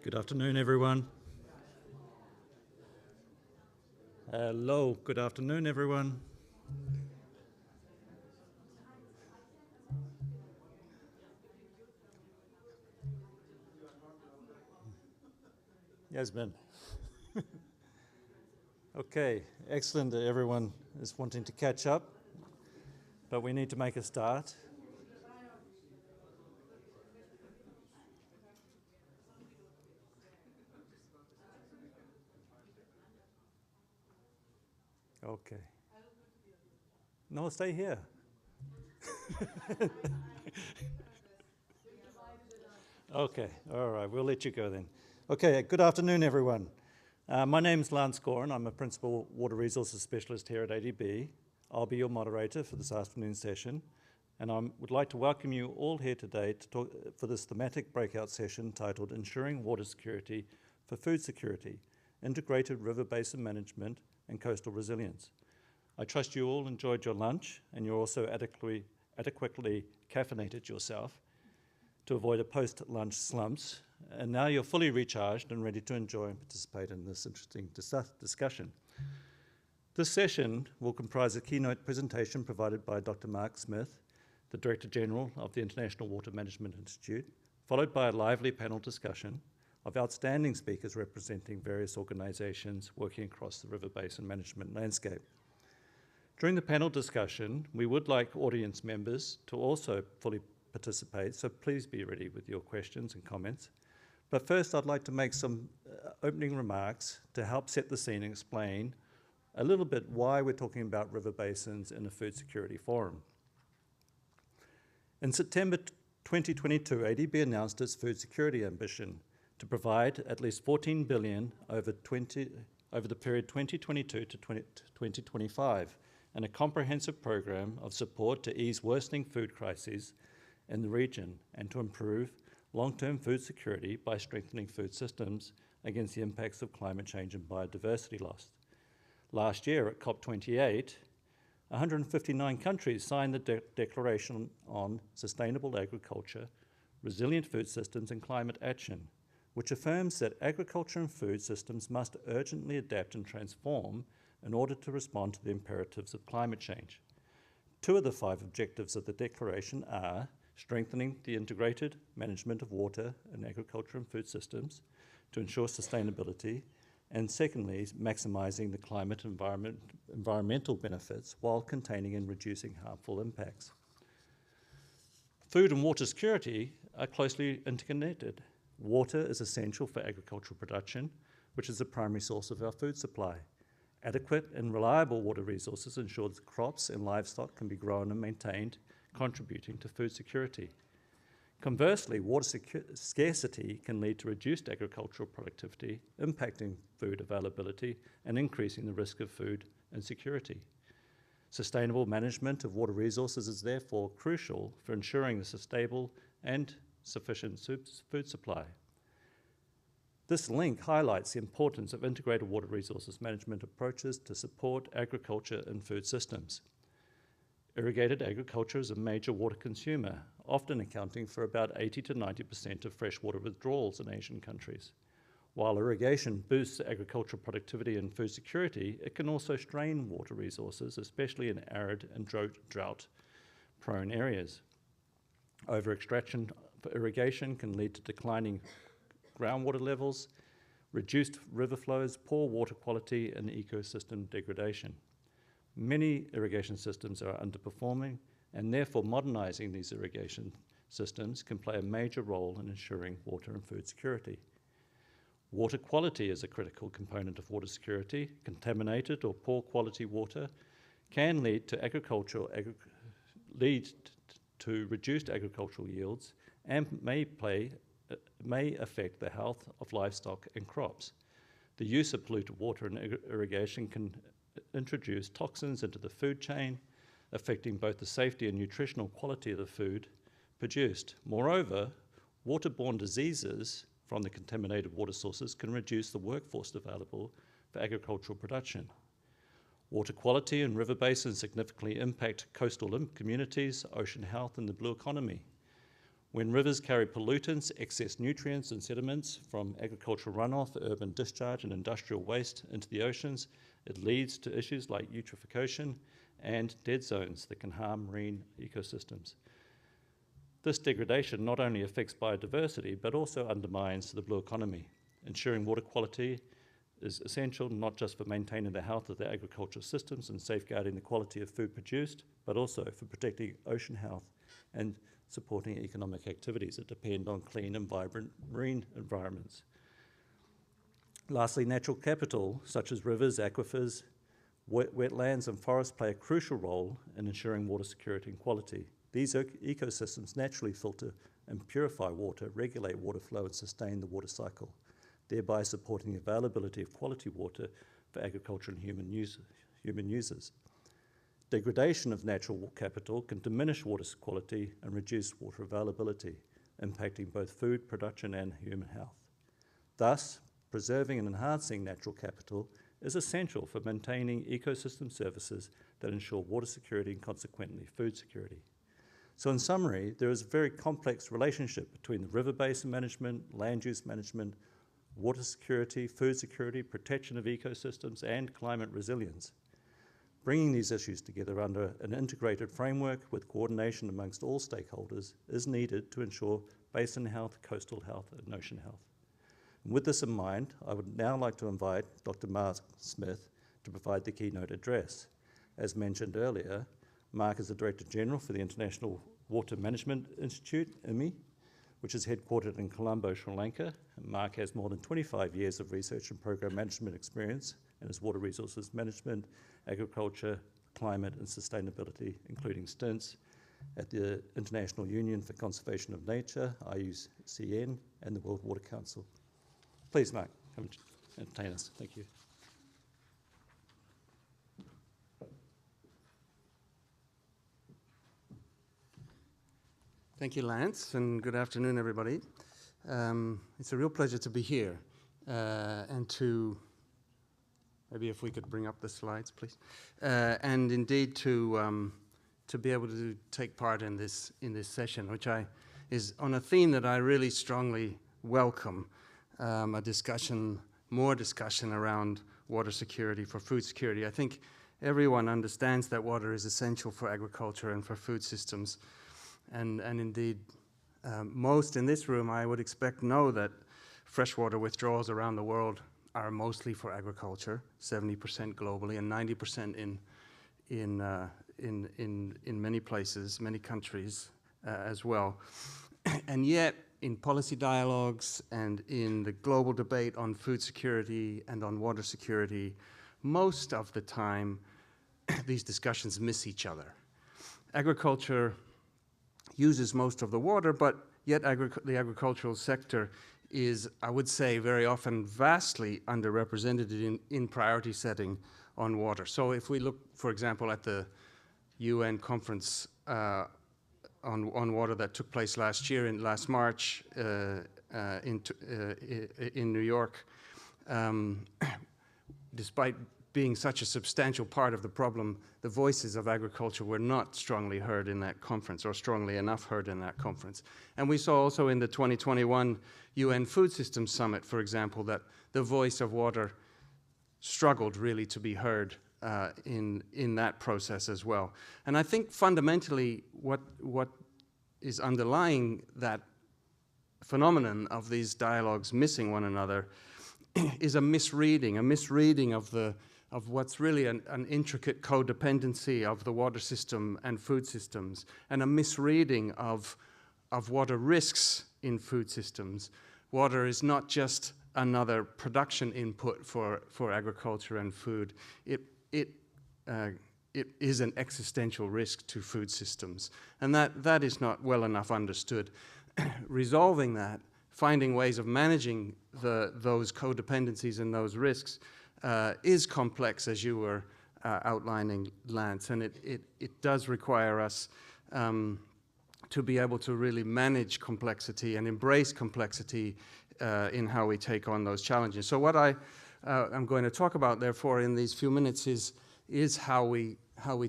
Good afternoon, everyone. Hello, good afternoon, everyone. Yasmin. Okay, excellent that everyone is wanting to catch up, but we need to make a start. Okay. No, stay here. Okay, all right, we'll let you go then. Okay, good afternoon, everyone. My name's Lance Gorin. I'm a Principal Water Resources Specialist here at ADB. I'll be your moderator for this afternoon's session, and I would like to welcome you all here today to talk for this thematic breakout session titled Ensuring Water Security for Food Security, Integrated River Basin Management and Coastal Resilience. I trust you all enjoyed your lunch and you're also adequately caffeinated yourself to avoid a post-lunch slumps, and now you're fully recharged and ready to enjoy and participate in this interesting discussion. This session will comprise a keynote presentation provided by Dr. Mark Smith, the Director General of the International Water Management Institute, followed by a lively panel discussion of outstanding speakers representing various organizations working across the river basin management landscape. During the panel discussion, we would like audience members to also fully participate, so please be ready with your questions and comments. But first, I'd like to make some opening remarks to help set the scene and explain a little bit why we're talking about river basins in a food security forum. In September 2022, ADB announced its food security ambition to provide at least $14 billion over the period 2022 to 2025, and a comprehensive program of support to ease worsening food crises in the region and to improve long-term food security by strengthening food systems against the impacts of climate change and biodiversity loss. Last year at COP28, 159 countries signed the Declaration on Sustainable Agriculture, Resilient Food Systems and Climate Action, which affirms that agriculture and food systems must urgently adapt and transform in order to respond to the imperatives of climate change. 2 of the 5 objectives of the Declaration are strengthening the integrated management of water and agriculture and food systems to ensure sustainability, and secondly, maximizing the climate and environmental benefits while containing and reducing harmful impacts. Food and water security are closely interconnected. Water is essential for agricultural production, which is the primary source of our food supply. Adequate and reliable water resources ensure that crops and livestock can be grown and maintained, contributing to food security. Conversely, water scarcity can lead to reduced agricultural productivity, impacting food availability and increasing the risk of food insecurity. Sustainable management of water resources is therefore crucial for ensuring a stable and sufficient food supply. This link highlights the importance of integrated water resources management approaches to support agriculture and food systems. Irrigated agriculture is a major water consumer, often accounting for about 80 to 90% of freshwater withdrawals in Asian countries. While irrigation boosts agricultural productivity and food security, it can also strain water resources, especially in arid and drought-prone areas. Over-extraction for irrigation can lead to declining groundwater levels, reduced river flows, poor water quality, and ecosystem degradation. Many irrigation systems are underperforming, and therefore modernizing these irrigation systems can play a major role in ensuring water and food security. Water quality is a critical component of water security. Contaminated or poor quality water can lead to reduced agricultural yields and may affect the health of livestock and crops. The use of polluted water in irrigation can introduce toxins into the food chain, affecting both the safety and nutritional quality of the food produced. Moreover, waterborne diseases from the contaminated water sources can reduce the workforce available for agricultural production. Water quality in river basins significantly impact coastal communities, ocean health, and the blue economy. When rivers carry pollutants, excess nutrients and sediments from agricultural runoff, urban discharge and industrial waste into the oceans, it leads to issues like eutrophication and dead zones that can harm marine ecosystems. This degradation not only affects biodiversity, but also undermines the blue economy. Ensuring water quality is essential not just for maintaining the health of the agricultural systems and safeguarding the quality of food produced, but also for protecting ocean health and supporting economic activities that depend on clean and vibrant marine environments. Lastly, natural capital, such as rivers, aquifers, wetlands and forests play a crucial role in ensuring water security and quality. These ecosystems naturally filter and purify water, regulate water flow and sustain the water cycle, thereby supporting the availability of quality water for agriculture and human users. Degradation of natural capital can diminish water quality and reduce water availability, impacting both food production and human health. Thus, preserving and enhancing natural capital is essential for maintaining ecosystem services that ensure water security and consequently food security. So in summary, there is a very complex relationship between the river basin management, land use management, water security, food security, protection of ecosystems, and climate resilience. Bringing these issues together under an integrated framework with coordination amongst all stakeholders is needed to ensure basin health, coastal health, and ocean health. And with this in mind, I would now like to invite Dr. Mark Smith to provide the keynote address. As mentioned earlier, Mark is the Director General for the International Water Management Institute, IMI, which is headquartered in Colombo, Sri Lanka. And Mark has more than 25 years of research and program management experience in his water resources management, agriculture, climate and sustainability, including stints at the International Union for Conservation of Nature, IUCN, and the World Water Council. Please, Mark, come and entertain us. Thank you. Thank you, Lance, and good afternoon, everybody. It's a real pleasure to be here and to, maybe if we could bring up the slides, please, and indeed to be able to take part in this session, which is on a theme that I really strongly welcome, more discussion around water security for food security. I think everyone understands that water is essential for agriculture and for food systems. And indeed, most in this room, I would expect, know that freshwater withdrawals around the world are mostly for agriculture, 70% globally, and 90% in many places, many countries as well. And yet, in policy dialogues and in the global debate on food security and on water security, most of the time, these discussions miss each other. Agriculture uses most of the water, but yet the agricultural sector is, I would say, very often vastly underrepresented in priority setting on water. So if we look, for example, at the UN conference on water that took place last March in New York, despite being such a substantial part of the problem, the voices of agriculture were not strongly heard in that conference, or strongly enough heard in that conference. And we saw also in the 2021 UN Food Systems Summit, for example, that the voice of water struggled really to be heard in that process as well. And I think fundamentally what is underlying that phenomenon of these dialogues missing one another is a misreading of what's really an intricate codependency of the water system and food systems, and a misreading of water risks in food systems. Water is not just another production input for agriculture and food. It is an existential risk to food systems, and that is not well enough understood. Resolving that, finding ways of managing those codependencies and those risks is complex, as you were outlining, Lance, and it does require us to be able to really manage complexity and embrace complexity in how we take on those challenges. So what I'm going to talk about, therefore, in these few minutes is how we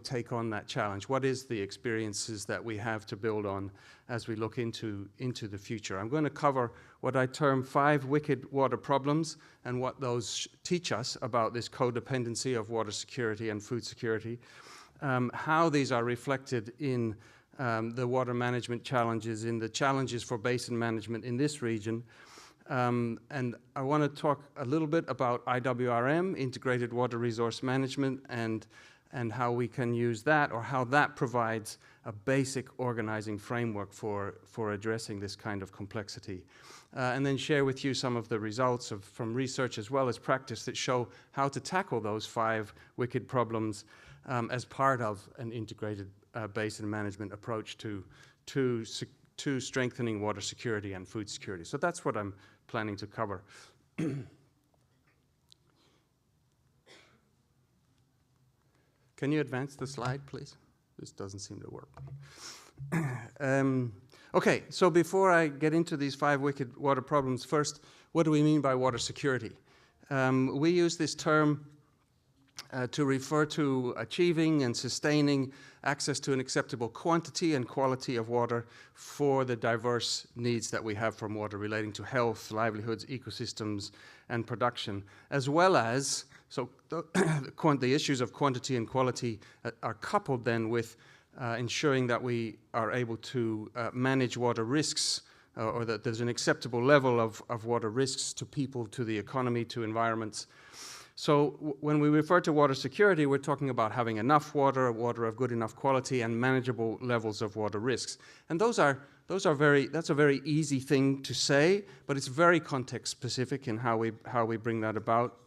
take on that challenge. What is the experiences that we have to build on as we look into the future? I'm going to cover what I term 5 wicked water problems and what those teach us about this codependency of water security and food security, how these are reflected in the water management challenges, in the challenges for basin management in this region. And I want to talk a little bit about IWRM, Integrated Water Resource Management, and how we can use that, or how that provides a basic organizing framework for addressing this kind of complexity. And then share with you some of the results from research as well as practice that show how to tackle those 5 wicked problems as part of an integrated basin management approach to strengthening water security and food security. So that's what I'm planning to cover. Can you advance the slide, please? This doesn't seem to work. Okay, so before I get into these 5 wicked water problems, first, what do we mean by water security? We use this term to refer to achieving and sustaining access to an acceptable quantity and quality of water for the diverse needs that we have from water relating to health, livelihoods, ecosystems, and production, as well as, so the issues of quantity and quality are coupled then with ensuring that we are able to manage water risks, or that there's an acceptable level of water risks to people, to the economy, to environments. So when we refer to water security, we're talking about having enough water, water of good enough quality, and manageable levels of water risks. And that's a very easy thing to say, but it's very context specific in how we bring that about.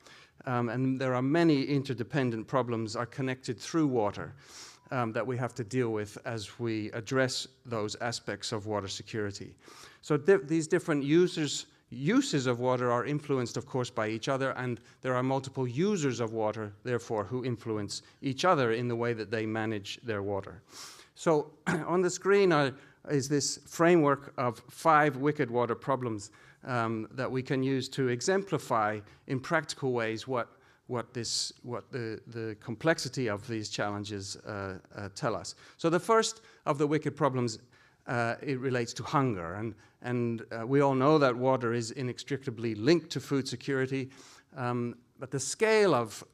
And there are many interdependent problems are connected through water that we have to deal with as we address those aspects of water security. So these different uses of water are influenced, of course, by each other, and there are multiple users of water, therefore, who influence each other in the way that they manage their water. So on the screen is this framework of 5 wicked water problems that we can use to exemplify in practical ways what the complexity of these challenges tell us. So the first of the wicked problems it relates to hunger, and we all know that water is inextricably linked to food security, but the scale of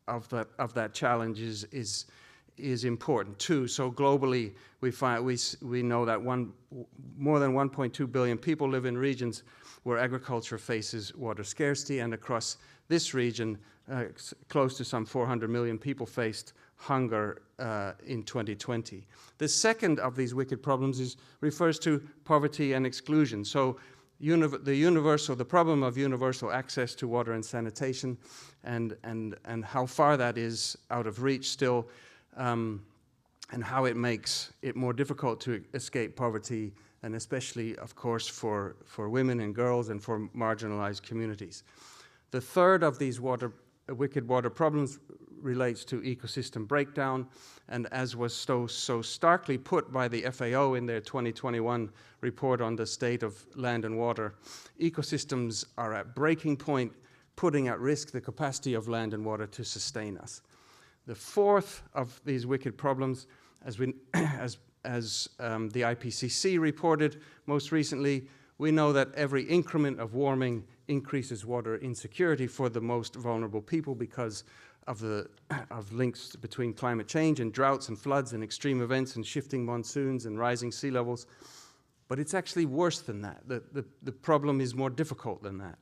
that challenge is important too. So globally, we know that more than 1.2 billion people live in regions where agriculture faces water scarcity, and across this region, close to some 400 million people faced hunger in 2020. The second of these wicked problems refers to poverty and exclusion. So the problem of universal access to water and sanitation, and how far that is out of reach still, and how it makes it more difficult to escape poverty, and especially, of course, for women and girls and for marginalized communities. The third of these wicked water problems relates to ecosystem breakdown, and as was so starkly put by the FAO in their 2021 report on the state of land and water, ecosystems are at breaking point, putting at risk the capacity of land and water to sustain us. The fourth of these wicked problems, as the IPCC reported most recently, we know that every increment of warming increases water insecurity for the most vulnerable people because of links between climate change and droughts and floods and extreme events and shifting monsoons and rising sea levels. But it's actually worse than that. The problem is more difficult than that.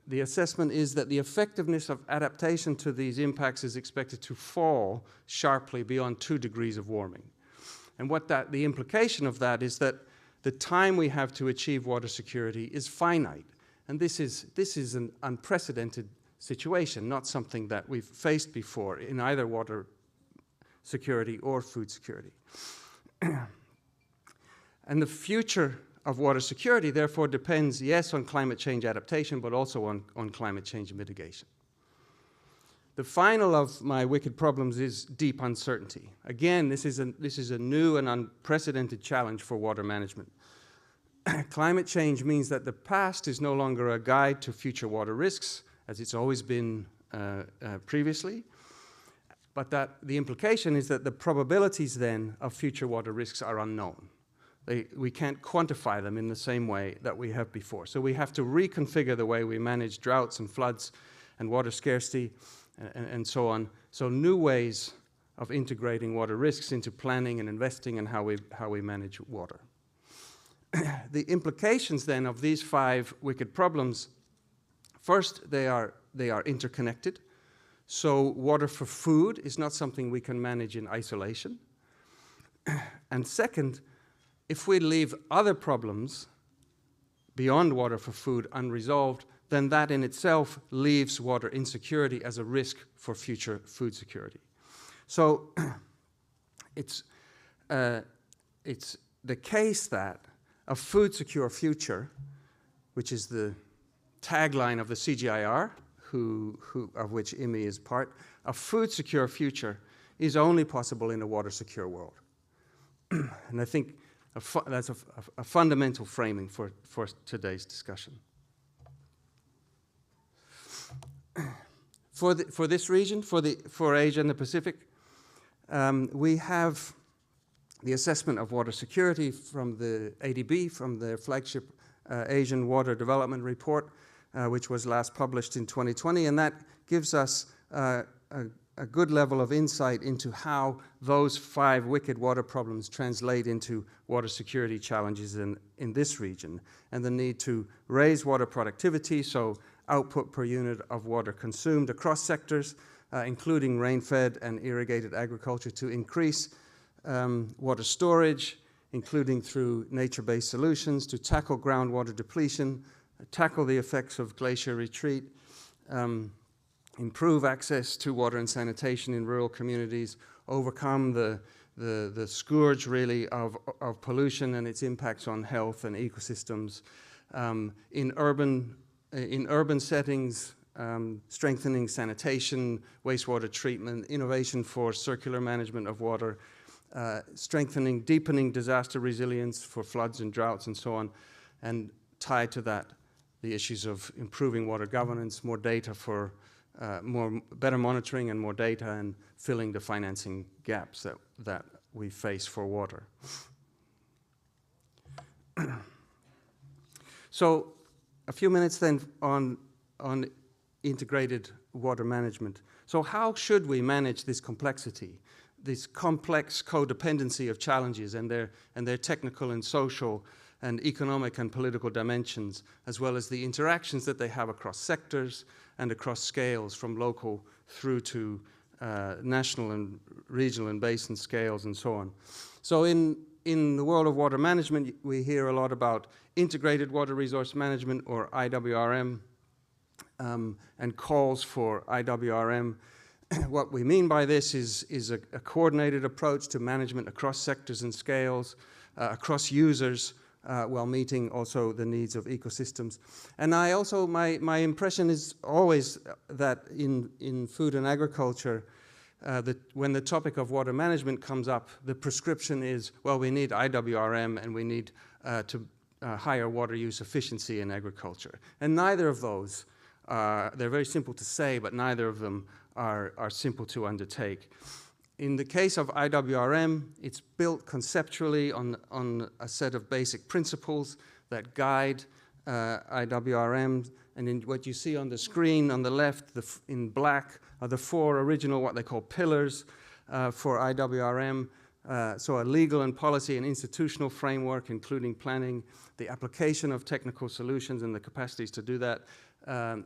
The assessment is that the effectiveness of adaptation to these impacts is expected to fall sharply beyond 2 degrees of warming. And the implication of that is that the time we have to achieve water security is finite. And this is an unprecedented situation, not something that we've faced before in either water security or food security. And the future of water security, therefore, depends, yes, on climate change adaptation, but also on climate change mitigation. The final of my wicked problems is deep uncertainty. Again, this is a new and unprecedented challenge for water management. Climate change means that the past is no longer a guide to future water risks, as it's always been previously. but that the implication is that the probabilities then of future water risks are unknown. We can't quantify them in the same way that we have before. So we have to reconfigure the way we manage droughts and floods and water scarcity and so on. So new ways of integrating water risks into planning and investing and how we manage water. The implications then of these 5 wicked problems, first, they are interconnected. So water for food is not something we can manage in isolation. And second, if we leave other problems beyond water for food unresolved, then that in itself leaves water insecurity as a risk for future food security. So it's the case that a food secure future, which is the tagline of the CGIAR, of which IMI is part, a food secure future is only possible in a water secure world. And I think that's a fundamental framing for today's discussion. For this region, for Asia and the Pacific, we have the assessment of water security from the ADB, from their flagship Asian Water Development Report, which was last published in 2020, and that gives us a good level of insight into how those 5 wicked water problems translate into water security challenges in this region, and the need to raise water productivity, so output per unit of water consumed across sectors, including rain-fed and irrigated agriculture, to increase water storage, including through nature-based solutions, to tackle groundwater depletion, tackle the effects of glacier retreat, improve access to water and sanitation in rural communities, overcome the scourge really of pollution and its impacts on health and ecosystems. In urban settings, strengthening sanitation, wastewater treatment, innovation for circular management of water, deepening disaster resilience for floods and droughts and so on, and tied to that, the issues of improving water governance, more data for better monitoring and more data, and filling the financing gaps that we face for water. So a few minutes then on integrated water management. So how should we manage this complexity, this complex codependency of challenges and their technical and social and economic and political dimensions, as well as the interactions that they have across sectors and across scales, from local through to national and regional and basin scales and so on. So in the world of water management, we hear a lot about integrated water resource management, or IWRM, and calls for IWRM. What we mean by this is a coordinated approach to management across sectors and scales, across users, while meeting also the needs of ecosystems. And my impression is always that in food and agriculture, that when the topic of water management comes up, the prescription is, well, we need IWRM and we need to higher water use efficiency in agriculture. And neither of those, they're very simple to say, but neither of them are simple to undertake. In the case of IWRM, it's built conceptually on a set of basic principles that guide IWRM. And in what you see on the screen on the left, in black, are the 4 original, what they call pillars for IWRM. So a legal and policy and institutional framework, including planning, the application of technical solutions and the capacities to do that,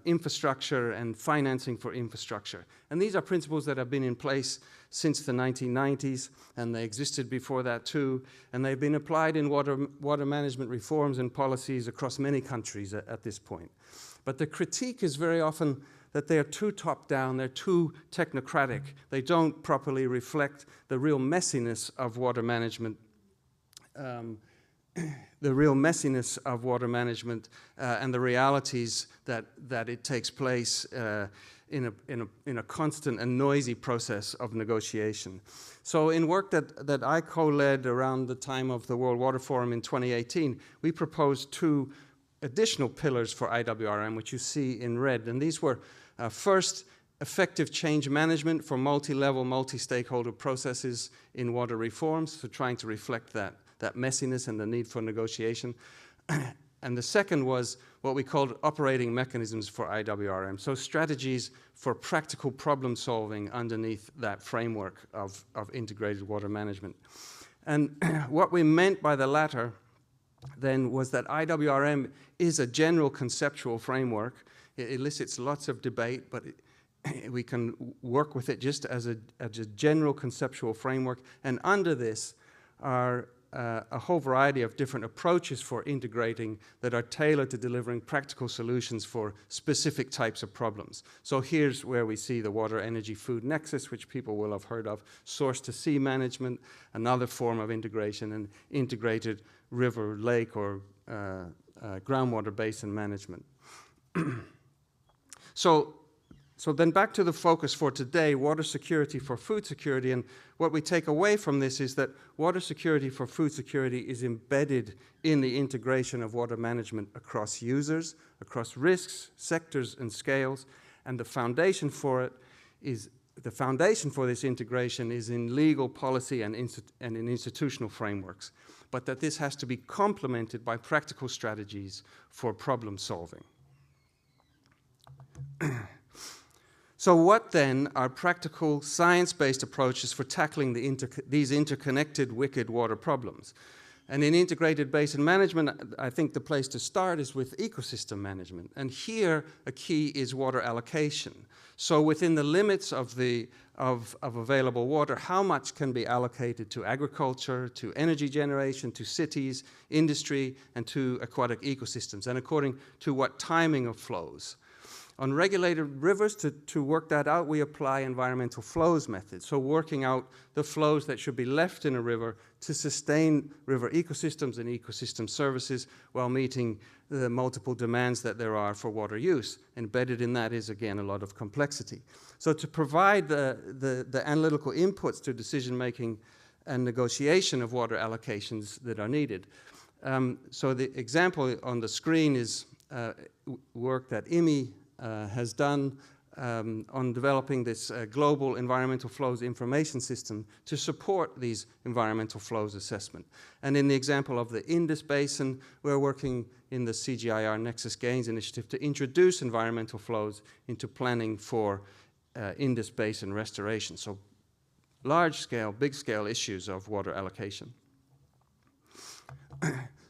infrastructure and financing for infrastructure. And these are principles that have been in place since the 1990s, and they existed before that too, and they've been applied in water management reforms and policies across many countries at this point. But the critique is very often that they're too top-down, they're too technocratic, they don't properly reflect the real messiness of water management, and the realities that it takes place in a constant and noisy process of negotiation. So in work that I co-led around the time of the World Water Forum in 2018, we proposed 2 additional pillars for IWRM, which you see in red. And these were first, effective change management for multi-level, multi-stakeholder processes in water reforms, so trying to reflect that messiness and the need for negotiation. And the second was what we called operating mechanisms for IWRM, so strategies for practical problem solving underneath that framework of integrated water management. And what we meant by the latter then was that IWRM is a general conceptual framework. It elicits lots of debate, but we can work with it just as a general conceptual framework. And under this are a whole variety of different approaches for integrating that are tailored to delivering practical solutions for specific types of problems. So here's where we see the water, energy, food nexus, which people will have heard of, source to sea management, another form of integration, and integrated river, lake, or groundwater basin management. So then back to the focus for today, water security for food security. And what we take away from this is that water security for food security is embedded in the integration of water management across users, across risks, sectors, and scales. And the foundation for this integration is in legal policy and in institutional frameworks. But that this has to be complemented by practical strategies for problem solving. So what then are practical science-based approaches for tackling these interconnected wicked water problems? And in integrated basin management, I think the place to start is with ecosystem management. And here, a key is water allocation. So within the limits of available water, how much can be allocated to agriculture, to energy generation, to cities, industry, and to aquatic ecosystems, and according to what timing of flows. On regulated rivers, to work that out, we apply environmental flows methods. So working out the flows that should be left in a river to sustain river ecosystems and ecosystem services while meeting the multiple demands that there are for water use. Embedded in that is, again, a lot of complexity. So to provide the analytical inputs to decision-making and negotiation of water allocations that are needed. So the example on the screen is work that IMI has done on developing this global environmental flows information system to support these environmental flows assessment. And in the example of the Indus Basin, we're working in the CGIAR Nexus Gains initiative to introduce environmental flows into planning for Indus Basin restoration. So large-scale, big-scale issues of water allocation.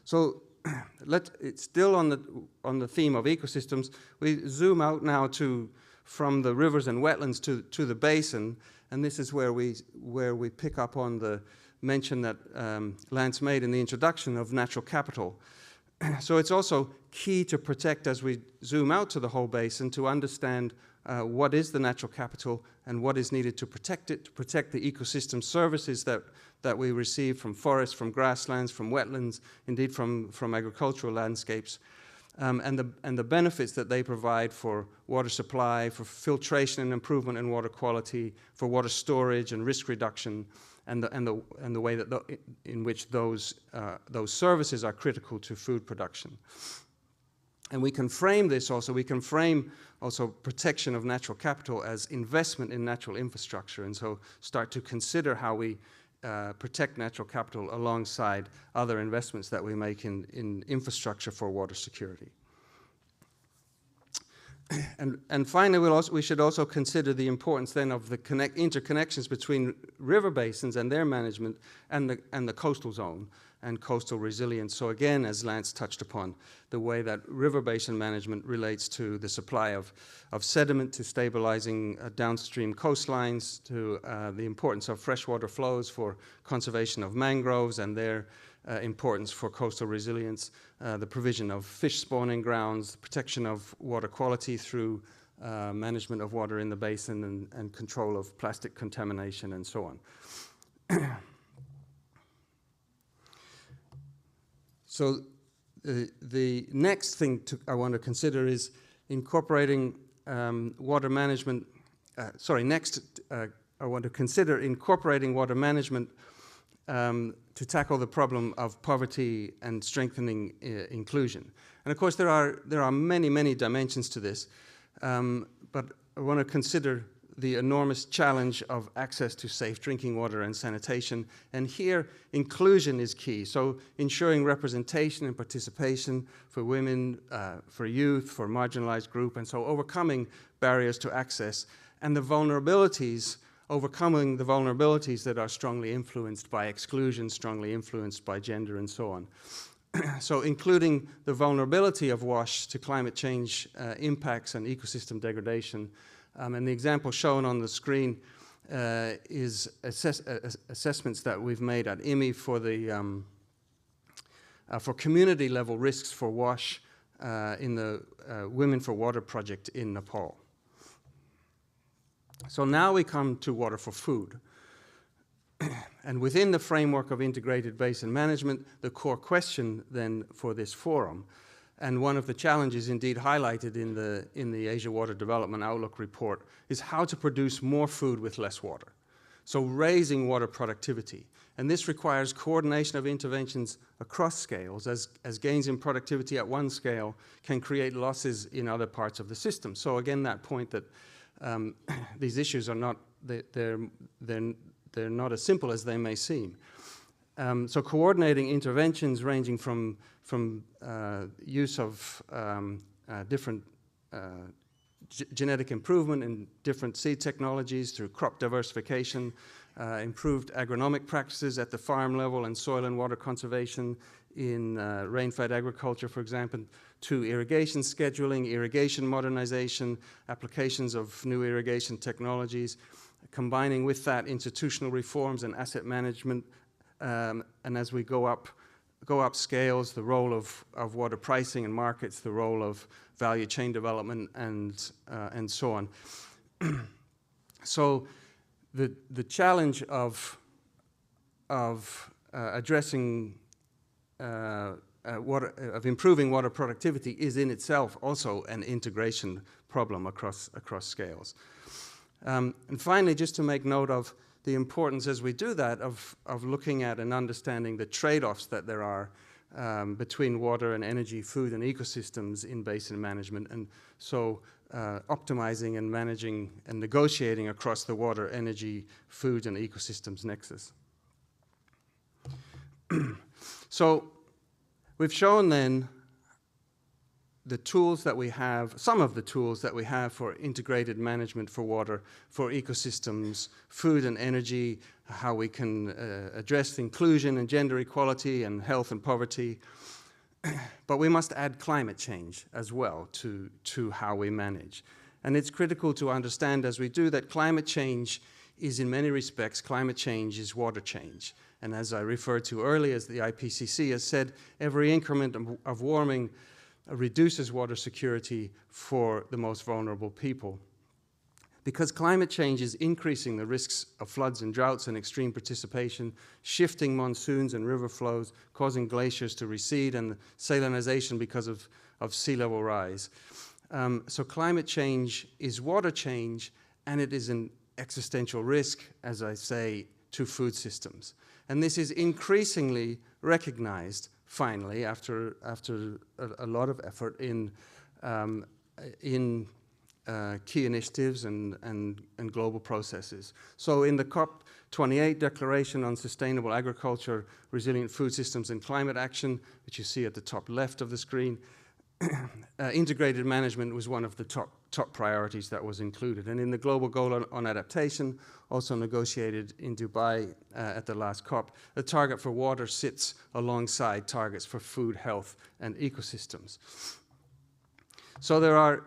So it's still on the theme of ecosystems. We zoom out now from the rivers and wetlands to the basin, and this is where we pick up on the mention that Lance made in the introduction of natural capital. So it's also key to protect, as we zoom out to the whole basin, to understand what is the natural capital and what is needed to protect it, to protect the ecosystem services that we receive from forests, from grasslands, from wetlands, indeed from agricultural landscapes, and the benefits that they provide for water supply, for filtration and improvement in water quality, for water storage and risk reduction, and the way that in which those services are critical to food production. And we can frame this also, protection of natural capital as investment in natural infrastructure, and so start to consider how we protect natural capital alongside other investments that we make in infrastructure for water security. And finally, we should also consider the importance then of the interconnections between river basins and their management and the coastal zone and coastal resilience. So again, as Lance touched upon, the way that river basin management relates to the supply of sediment, to stabilizing downstream coastlines, to the importance of freshwater flows for conservation of mangroves and their importance for coastal resilience, the provision of fish spawning grounds, protection of water quality through management of water in the basin and control of plastic contamination and so on. So the next thing I want to consider is incorporating water management. I want to consider incorporating water management to tackle the problem of poverty and strengthening inclusion. And of course, there are many dimensions to this. But want to consider the enormous challenge of access to safe drinking water and sanitation. And here, inclusion is key. So ensuring representation and participation for women, for youth, for marginalized group, and so overcoming barriers to access. And the vulnerabilities, overcoming the vulnerabilities that are strongly influenced by exclusion, strongly influenced by gender, and so on. So including the vulnerability of WASH to climate change impacts and ecosystem degradation. And the example shown on the screen is assessments that we've made at IMI for the for community level risks for WASH in the Women for Water project in Nepal. So now we come to water for food. And within the framework of integrated basin management, the core question then for this forum, and one of the challenges indeed highlighted in the Asia Water Development Outlook report, is how to produce more food with less water. So raising water productivity. And this requires coordination of interventions across scales, as gains in productivity at one scale can create losses in other parts of the system. So again, that point that these issues are not, they're not as simple as they may seem. So coordinating interventions ranging from use of different genetic improvement in different seed technologies through crop diversification, improved agronomic practices at the farm level and soil and water conservation in rain-fed agriculture, for example, to irrigation scheduling, irrigation modernization, applications of new irrigation technologies, combining with that institutional reforms and asset management, and as we go up scales, the role of water pricing and markets, the role of value chain development, and so on. So the challenge of addressing of improving water productivity is in itself also an integration problem across scales. And finally, just to make note of the importance as we do that of looking at and understanding the trade-offs that there are between water and energy, food and ecosystems in basin management, and so optimizing and managing and negotiating across the water, energy, food and ecosystems nexus. So we've shown then the tools that we have, some of the tools that we have for integrated management for water, for ecosystems, food and energy, how we can address inclusion and gender equality and health and poverty. But we must add climate change as well to how we manage. And it's critical to understand as we do that climate change is in many respects, climate change is water change. And as I referred to earlier, as the IPCC has said, every increment of warming reduces water security for the most vulnerable people. Because climate change is increasing the risks of floods and droughts and extreme precipitation, shifting monsoons and river flows, causing glaciers to recede, and salinization because of sea level rise. So climate change is water change, and it is an existential risk, as I say, to food systems. And this is increasingly recognized, finally, after a lot of effort in key initiatives and global processes. So in the COP28 Declaration on Sustainable Agriculture, Resilient Food Systems and Climate Action, which you see at the top left of the screen, integrated management was one of the top priorities that was included. And in the Global Goal on Adaptation, also negotiated in Dubai at the last COP, the target for water sits alongside targets for food, health, and ecosystems. So there are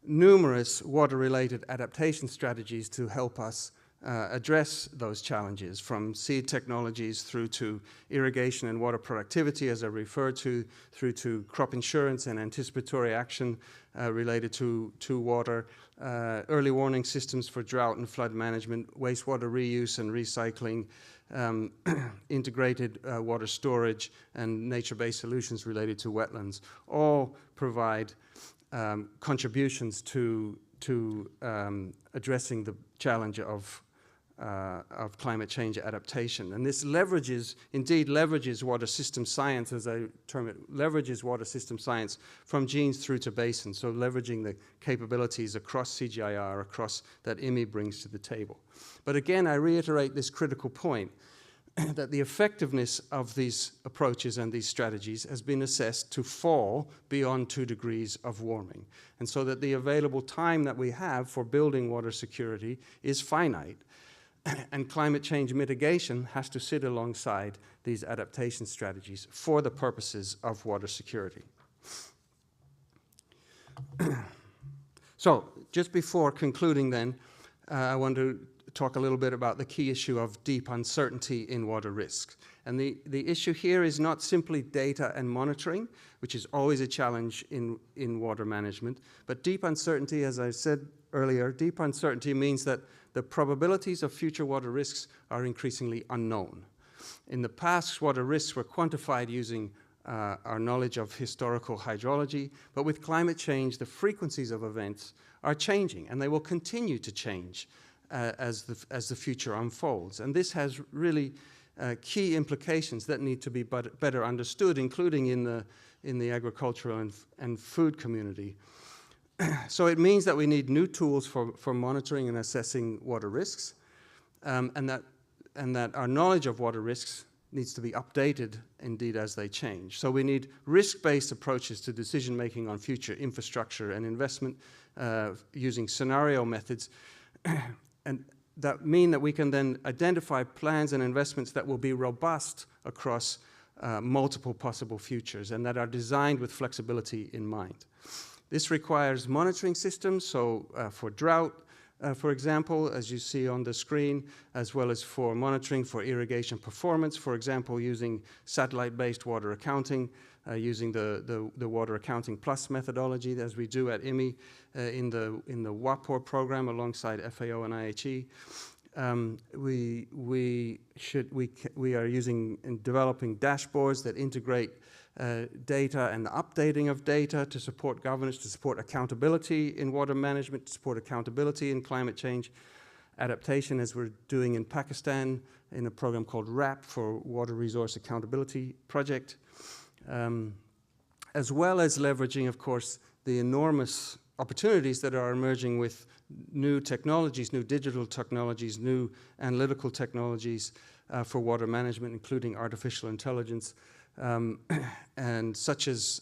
numerous water-related adaptation strategies to help us address those challenges, from seed technologies through to irrigation and water productivity, as I referred to, through to crop insurance and anticipatory action related to water, early warning systems for drought and flood management, wastewater reuse and recycling, integrated water storage, and nature-based solutions related to wetlands, all provide contributions to addressing the challenge of climate change adaptation. And this leverages water system science, as I term it, leverages water system science from genes through to basin, so leveraging the capabilities across CGIAR, across that IMI brings to the table. But again, I reiterate this critical point that the effectiveness of these approaches and these strategies has been assessed to fall beyond 2 degrees of warming. And so that the available time that we have for building water security is finite. And climate change mitigation has to sit alongside these adaptation strategies for the purposes of water security. So, just before concluding then, I want to talk a little bit about the key issue of deep uncertainty in water risks. And the issue here is not simply data and monitoring, which is always a challenge in water management, but deep uncertainty, as I said earlier, deep uncertainty means that the probabilities of future water risks are increasingly unknown. In the past, water risks were quantified using our knowledge of historical hydrology, but with climate change, the frequencies of events are changing, and they will continue to change as the future unfolds. And this has really key implications that need to be better understood, including in the agricultural and food community. So it means that we need new tools for monitoring and assessing water risks, and that our knowledge of water risks needs to be updated, indeed, as they change. So we need risk-based approaches to decision-making on future infrastructure and investment using scenario methods, and that mean that we can then identify plans and investments that will be robust across multiple possible futures and that are designed with flexibility in mind. This requires monitoring systems, so for drought, for example, as you see on the screen, as well as for monitoring for irrigation performance, for example, using satellite-based water accounting, using the Water Accounting Plus methodology, as we do at IMI in the WAPOR program alongside FAO and IHE. We are using and developing dashboards that integrate data and the updating of data to support governance, to support accountability in water management, to support accountability in climate change adaptation, as we're doing in Pakistan in a program called RAP for Water Resource Accountability Project, as well as leveraging, of course, the enormous opportunities that are emerging with new technologies, new digital technologies, new analytical technologies for water management, including artificial intelligence, and such as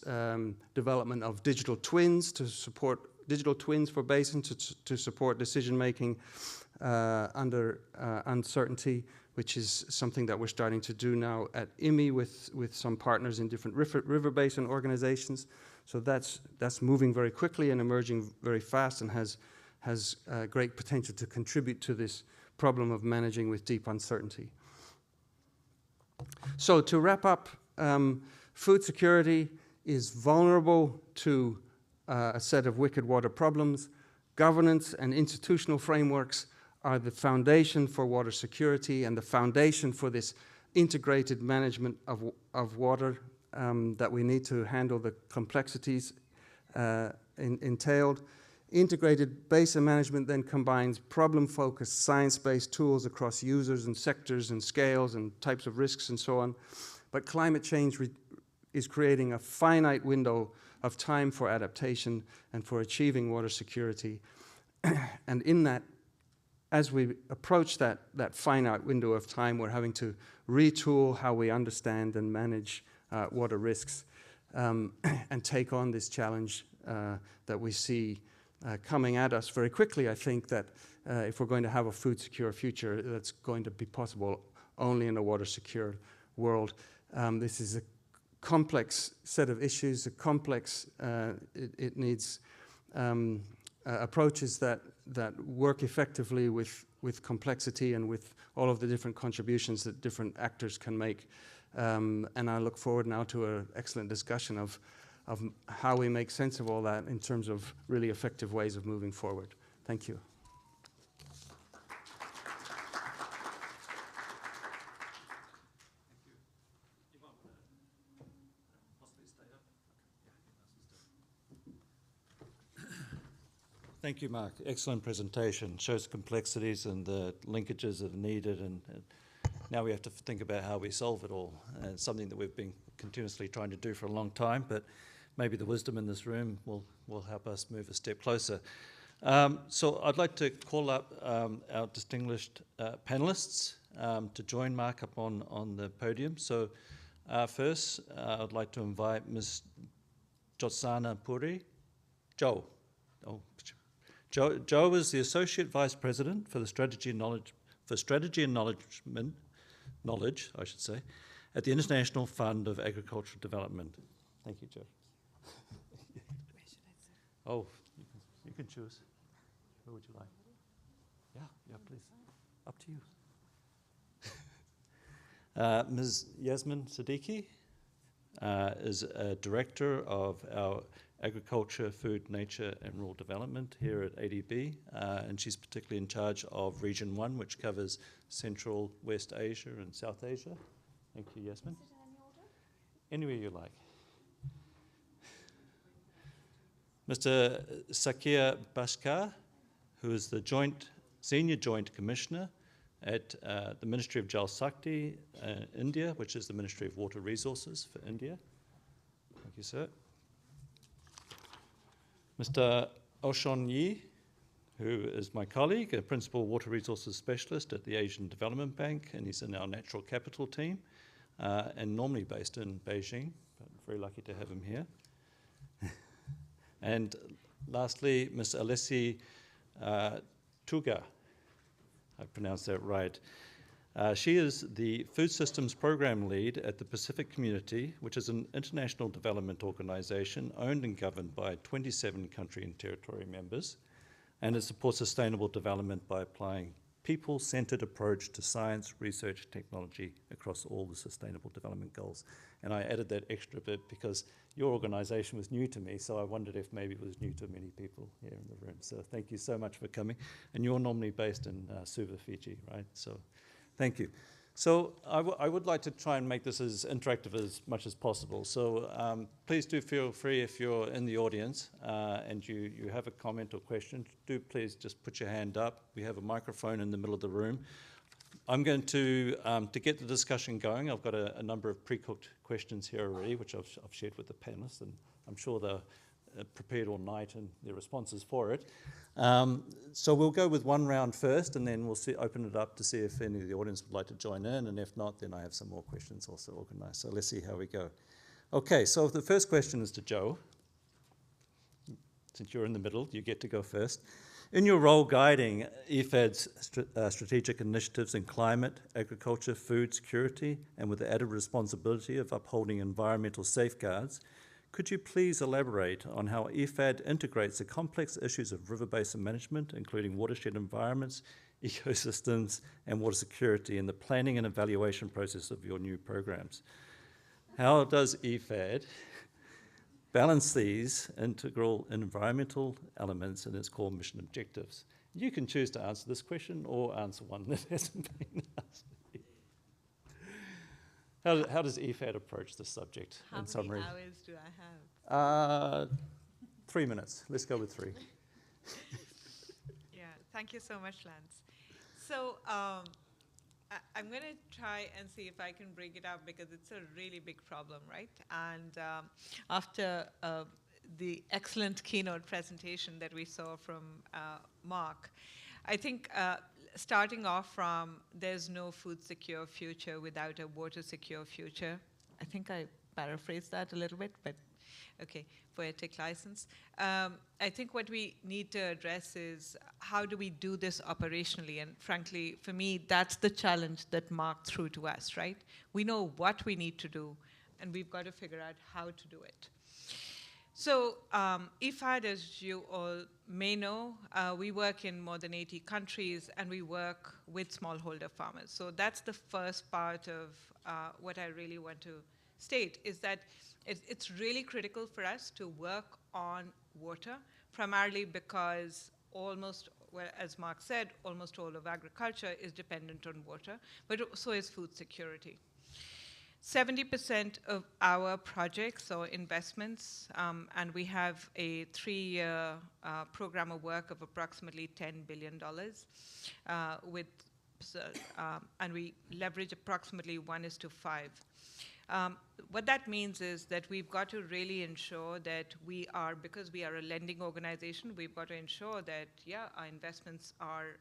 development of digital twins to support digital twins for basin to support decision-making under uncertainty, which is something that we're starting to do now at IMI with some partners in different river basin organizations. So that's moving very quickly and emerging very fast and has great potential to contribute to this problem of managing with deep uncertainty. So to wrap up, food security is vulnerable to a set of wicked water problems. Governance and institutional frameworks are the foundation for water security and the foundation for this integrated management of water that we need to handle the complexities entailed. Integrated basin management then combines problem-focused, science-based tools across users and sectors and scales and types of risks and so on. But climate change is creating a finite window of time for adaptation and for achieving water security. And in that, as we approach that finite window of time, we're having to retool how we understand and manage water risks and take on this challenge that we see coming at us very quickly. I think that if we're going to have a food secure future, that's going to be possible only in a water secure world. This is a complex set of issues, it needs approaches that work effectively with complexity and with all of the different contributions that different actors can make. And I look forward now to an excellent discussion of how we make sense of all that in terms of really effective ways of moving forward. Thank you. Thank you, Mark. Excellent presentation. Shows complexities and the linkages that are needed, and now we have to think about how we solve it all. And it's something that we've been continuously trying to do for a long time, but maybe the wisdom in this room will help us move a step closer. So I'd like to call up our distinguished panelists to join Mark up on the podium. So first, I'd like to invite Ms. Jyotsana Puri. Jo. Oh, Jo is the Associate Vice President for the Strategy and Knowledge, I should say, at the International Fund of Agricultural Development. Thank you, Jo. Where should I sit? Oh, you can choose. Where would you like? Yeah, please. Up to you. Ms. Yasmin Siddiqui is a Director of our Agriculture, Food, Nature and Rural Development here at ADB, and she's particularly in charge of Region 1, which covers Central, West Asia and South Asia. Thank you, Yasmin. Is it in any order? Anywhere you like. Mr. Sakir Bhaskar, who is the Senior Joint Commissioner at the Ministry of Jal Shakti, India, which is the Ministry of Water Resources for India. Thank you, sir. Mr. Oshon Yi, who is my colleague, a Principal Water Resources Specialist at the Asian Development Bank, and he's in our Natural Capital team, and normally based in Beijing, but very lucky to have him here. And lastly, Ms. Alessi Tuga, I pronounced that right. She is the Food Systems Program Lead at the Pacific Community, which is an international development organization owned and governed by 27 country and territory members, and it supports sustainable development by applying people-centered approach to science, research, technology across all the sustainable development goals. And I added that extra bit because your organization was new to me, so I wondered if maybe it was new to many people here in the room. So thank you so much for coming. And you're normally based in Suva, Fiji, right? So thank you. So I would like to try and make this as interactive as much as possible. So please do feel free if you're in the audience and you have a comment or question, do please just put your hand up. We have a microphone in the middle of the room. I'm going to get the discussion going, I've got a number of pre-cooked questions here already, which I've shared with the panelists, and I'm sure they're prepared all night and their responses for it. So we'll go with one round first, and then we'll open it up to see if any of the audience would like to join in, and if not, then I have some more questions also organized. So let's see how we go. Okay, so the first question is to Jo. Since you're in the middle, you get to go first. In your role guiding IFAD's strategic initiatives in climate, agriculture, food security, and with the added responsibility of upholding environmental safeguards, could you please elaborate on how IFAD integrates the complex issues of river basin management, including watershed environments, ecosystems, and water security in the planning and evaluation process of your new programs? How does IFAD balance these integral environmental elements in its core mission objectives? You can choose to answer this question or answer one that hasn't been asked. How does IFAD approach this subject in summary? How many hours do I have? 3 minutes. Let's go with 3. Yeah, thank you so much, Lance. So I'm going to try and see if I can break it up because it's a really big problem, right? And after the excellent keynote presentation that we saw from Mark, I think starting off from there's no food secure future without a water secure future. I think I paraphrased that a little bit, but okay, poetic license. I think what we need to address is how do we do this operationally? And frankly, for me, that's the challenge that Mark threw to us, right? We know what we need to do, and we've got to figure out how to do it. So IFAD, as you all may know, we work in more than 80 countries, and we work with smallholder farmers. So that's the first part of what I really want to state, is that it's really critical for us to work on water, primarily because almost, well, as Mark said, almost all of agriculture is dependent on water, but so is food security. 70% of our projects or investments, and we have a 3-year program of work of approximately $10 billion, and we leverage approximately 1:5. What that means is that we've got to really ensure that because we are a lending organization, we've got to ensure that, our investments are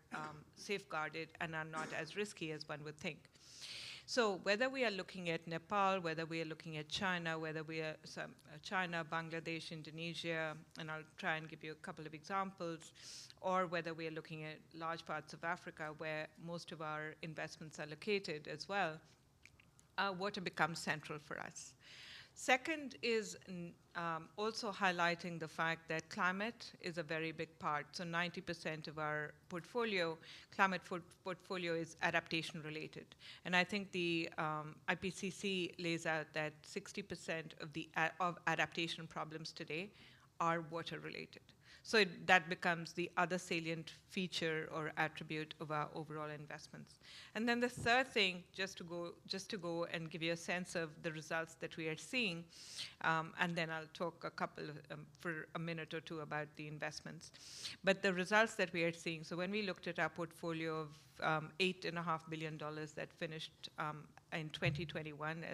safeguarded and are not as risky as one would think. So whether we are looking at Nepal, whether we are looking at China, whether we are China, Bangladesh, Indonesia, and I'll try and give you a couple of examples, or whether we are looking at large parts of Africa where most of our investments are located as well, water becomes central for us. Second is also highlighting the fact that climate is a very big part. So 90% of our climate portfolio is adaptation related. And I think the IPCC lays out that 60% of adaptation problems today are water related. So that becomes the other salient feature or attribute of our overall investments. And then the third thing, just to go and give you a sense of the results that we are seeing, and then I'll talk for a minute or two about the investments. But the results that we are seeing, so when we looked at our portfolio of $8.5 billion that finished in 2021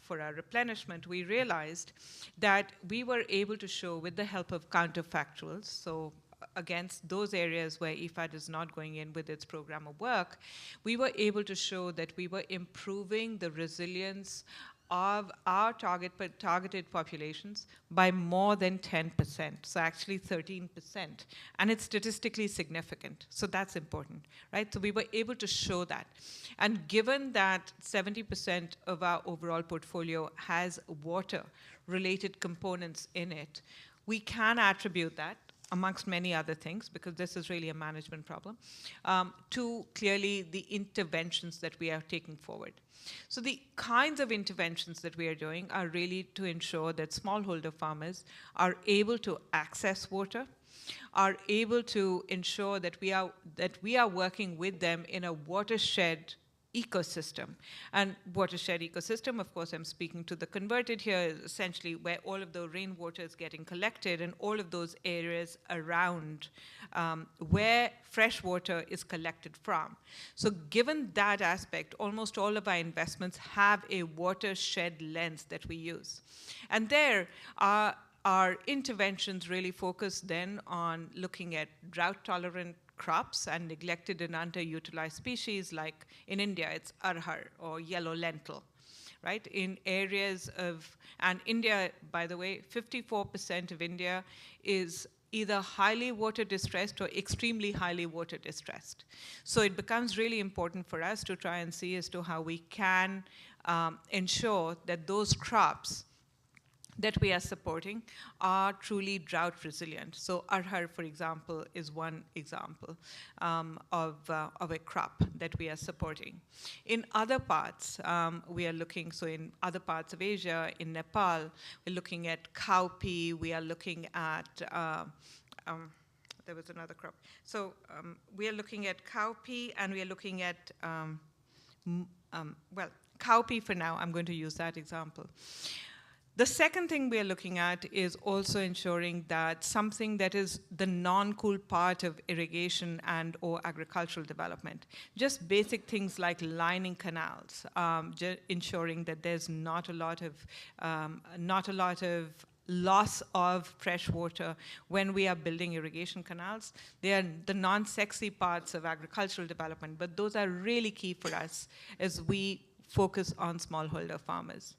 for our replenishment, we realized that we were able to show, with the help of counterfactuals, so against those areas where IFAD is not going in with its program of work, we were able to show that we were improving the resilience of our targeted populations by more than 10%, so actually 13%. And it's statistically significant, so that's important, right? So we were able to show that. And given that 70% of our overall portfolio has water-related components in it, we can attribute that, amongst many other things, because this is really a management problem, to clearly the interventions that we are taking forward. So the kinds of interventions that we are doing are really to ensure that smallholder farmers are able to access water, are able to ensure that we are working with them in a watershed ecosystem. And watershed ecosystem, of course, I'm speaking to the converted here, is essentially where all of the rainwater is getting collected and all of those areas around where fresh water is collected from. So given that aspect, almost all of our investments have a watershed lens that we use. And there our interventions really focus then on looking at drought-tolerant crops and neglected and underutilized species, like in India, it's arhar or yellow lentil, right? In areas of, and India, by the way, 54% of India is either highly water distressed or extremely highly water distressed. So it becomes really important for us to try and see as to how we can ensure that those crops that we are supporting are truly drought resilient. So arhar, for example, is one example of a crop that we are supporting. In other parts, we are looking, so in other parts of Asia, in Nepal, we're looking at cowpea, we are looking at, there was another crop. So we are looking at cowpea and we are looking at, cowpea for now, I'm going to use that example. The second thing we are looking at is also ensuring that something that is the non-cool part of irrigation and or agricultural development, just basic things like lining canals, ensuring that there's not a lot of loss of fresh water when we are building irrigation canals. They are the non-sexy parts of agricultural development, but those are really key for us as we focus on smallholder farmers.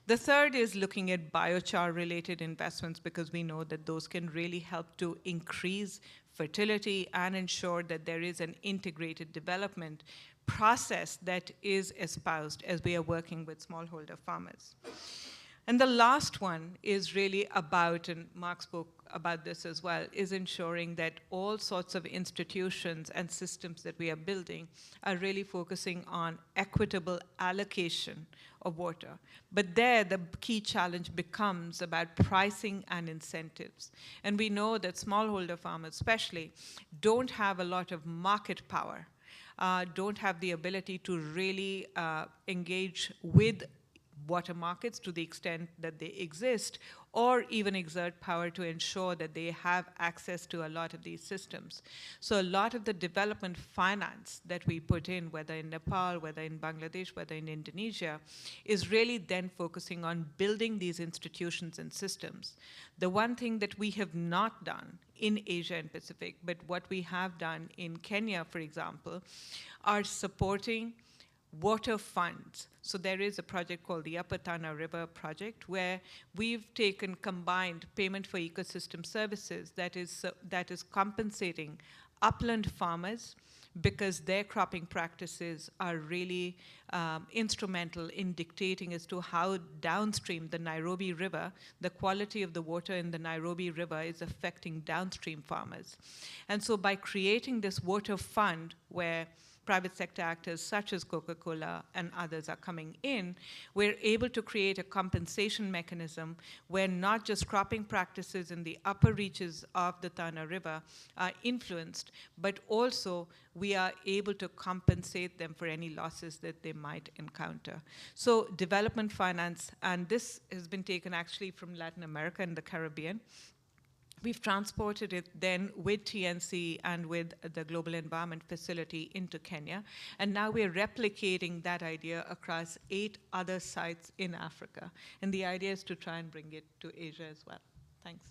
The third is looking at biochar-related investments, because we know that those can really help to increase fertility and ensure that there is an integrated development process that is espoused as we are working with smallholder farmers. And the last one is really about, and Mark spoke about this as well, is ensuring that all sorts of institutions and systems that we are building are really focusing on equitable allocation of water. But there, the key challenge becomes about pricing and incentives. And we know that smallholder farmers especially don't have a lot of market power, don't have the ability to really engage with water markets to the extent that they exist, or even exert power to ensure that they have access to a lot of these systems. So a lot of the development finance that we put in, whether in Nepal, whether in Bangladesh, whether in Indonesia, is really then focusing on building these institutions and systems. The one thing that we have not done in Asia and Pacific, but what we have done in Kenya, for example, are supporting water funds. So there is a project called the Upper Tana River Project, where we've taken combined payment for ecosystem services that is compensating upland farmers because their cropping practices are really instrumental in dictating as to how downstream the Nairobi River, the quality of the water in the Nairobi River is affecting downstream farmers. And so by creating this water fund where private sector actors such as Coca-Cola and others are coming in, we're able to create a compensation mechanism where not just cropping practices in the upper reaches of the Tana River are influenced, but also we are able to compensate them for any losses that they might encounter. So development finance, and this has been taken actually from Latin America and the Caribbean. We've transported it then with TNC and with the Global Environment Facility into Kenya. And now we're replicating that idea across 8 other sites in Africa. And the idea is to try and bring it to Asia as well. Thanks.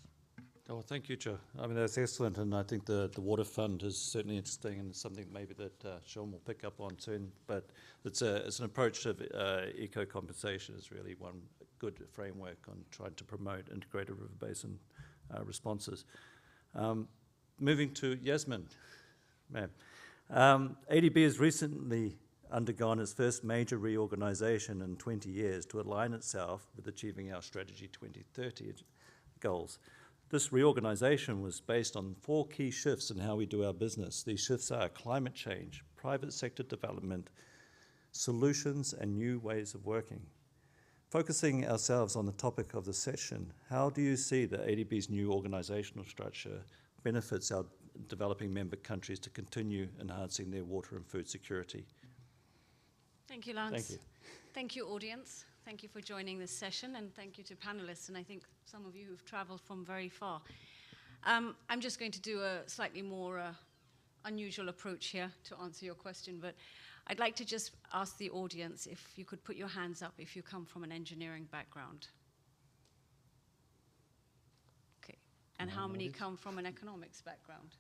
Oh, thank you, Joe. I mean, that's excellent. And I think the Water Fund is certainly interesting and something maybe that Sean will pick up on soon. But it's an approach to eco-compensation is really one good framework on trying to promote integrated river basin responses. Moving to Yasmin, ma'am. ADB has recently undergone its first major reorganization in 20 years to align itself with achieving our Strategy 2030 goals. This reorganization was based on 4 key shifts in how we do our business. These shifts are climate change, private sector development, solutions, and new ways of working. Focusing ourselves on the topic of the session, how do you see that ADB's new organizational structure benefits our developing member countries to continue enhancing their water and food security? Thank you, Lance. Thank you. Thank you, audience. Thank you for joining this session, and thank you to panelists, and I think some of you who've traveled from very far. I'm just going to do a slightly more unusual approach here to answer your question, but I'd like to just ask the audience if you could put your hands up if you come from an engineering background. Okay. And how many come from an economics background?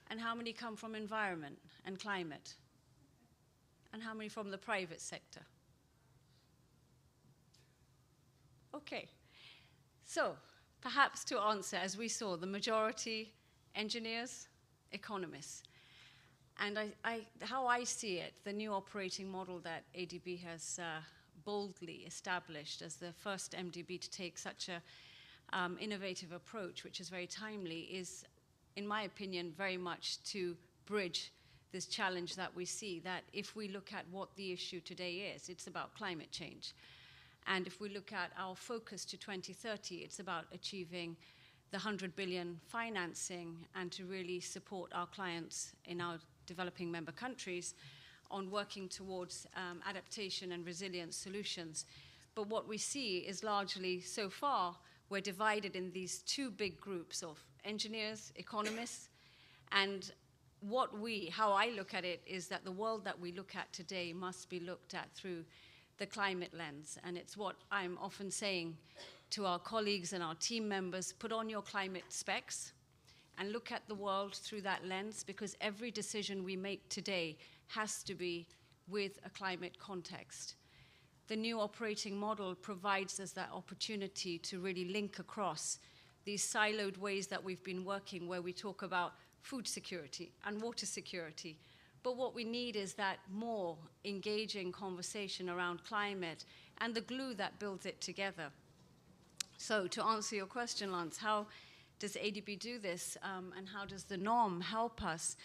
And how many come from environment and climate? And how many from the private sector? Okay. So perhaps to answer, as we saw, the majority engineers, economists. And how I see it, the new operating model that ADB has boldly established as the first MDB to take such a innovative approach, which is very timely, is, in my opinion, very much to bridge this challenge that we see, that if we look at what the issue today is, it's about climate change. And if we look at our focus to 2030, it's about achieving the 100 billion financing and to really support our clients in our developing member countries on working towards adaptation and resilience solutions. But what we see is largely, so far, we're divided in these 2 big groups of engineers, economists, and how I look at it is that the world that we look at today must be looked at through the climate lens. And it's what I'm often saying to our colleagues and our team members: put on your climate specs and look at the world through that lens, because every decision we make today has to be with a climate context. The new operating model provides us that opportunity to really link across these siloed ways that we've been working, where we talk about food security and water security. But what we need is that more engaging conversation around climate and the glue that builds it together. So to answer your question, Lance, how does ADB do this, and how does the norm help us?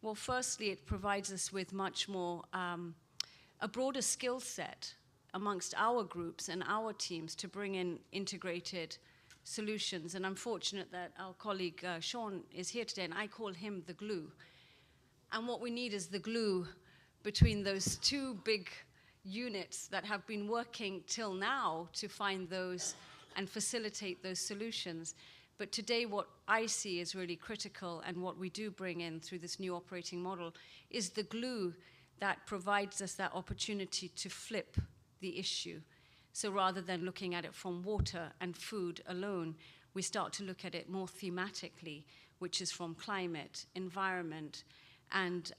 Well, firstly, it provides us with much more, a broader skill set amongst our groups and our teams to bring in integrated solutions. And I'm fortunate that our colleague Sean is here today, and I call him the glue. And what we need is the glue between those 2 big units that have been working till now to find those and facilitate those solutions. But today what I see is really critical, and what we do bring in through this new operating model is the glue that provides us that opportunity to flip the issue. So rather than looking at it from water and food alone, we start to look at it more thematically, which is from climate, environment, and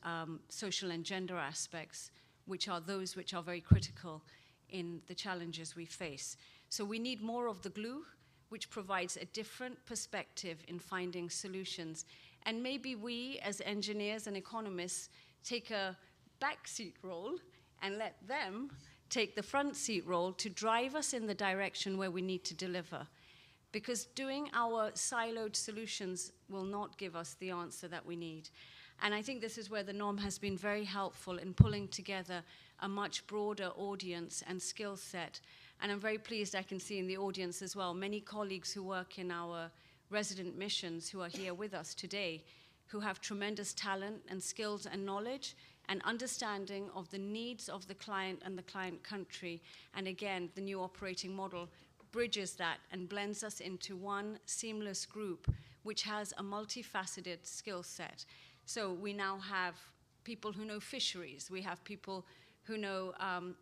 social and gender aspects, which are those which are very critical in the challenges we face. So we need more of the glue, which provides a different perspective in finding solutions. And maybe we, as engineers and economists, take a backseat role and let them take the front seat role to drive us in the direction where we need to deliver. Because doing our siloed solutions will not give us the answer that we need. And I think this is where the NOM has been very helpful in pulling together a much broader audience and skill set. And I'm very pleased I can see in the audience as well many colleagues who work in our resident missions who are here with us today, who have tremendous talent and skills and knowledge and understanding of the needs of the client and the client country. And again, the new operating model bridges that and blends us into one seamless group which has a multifaceted skill set. So we now have people who know fisheries, we have people who know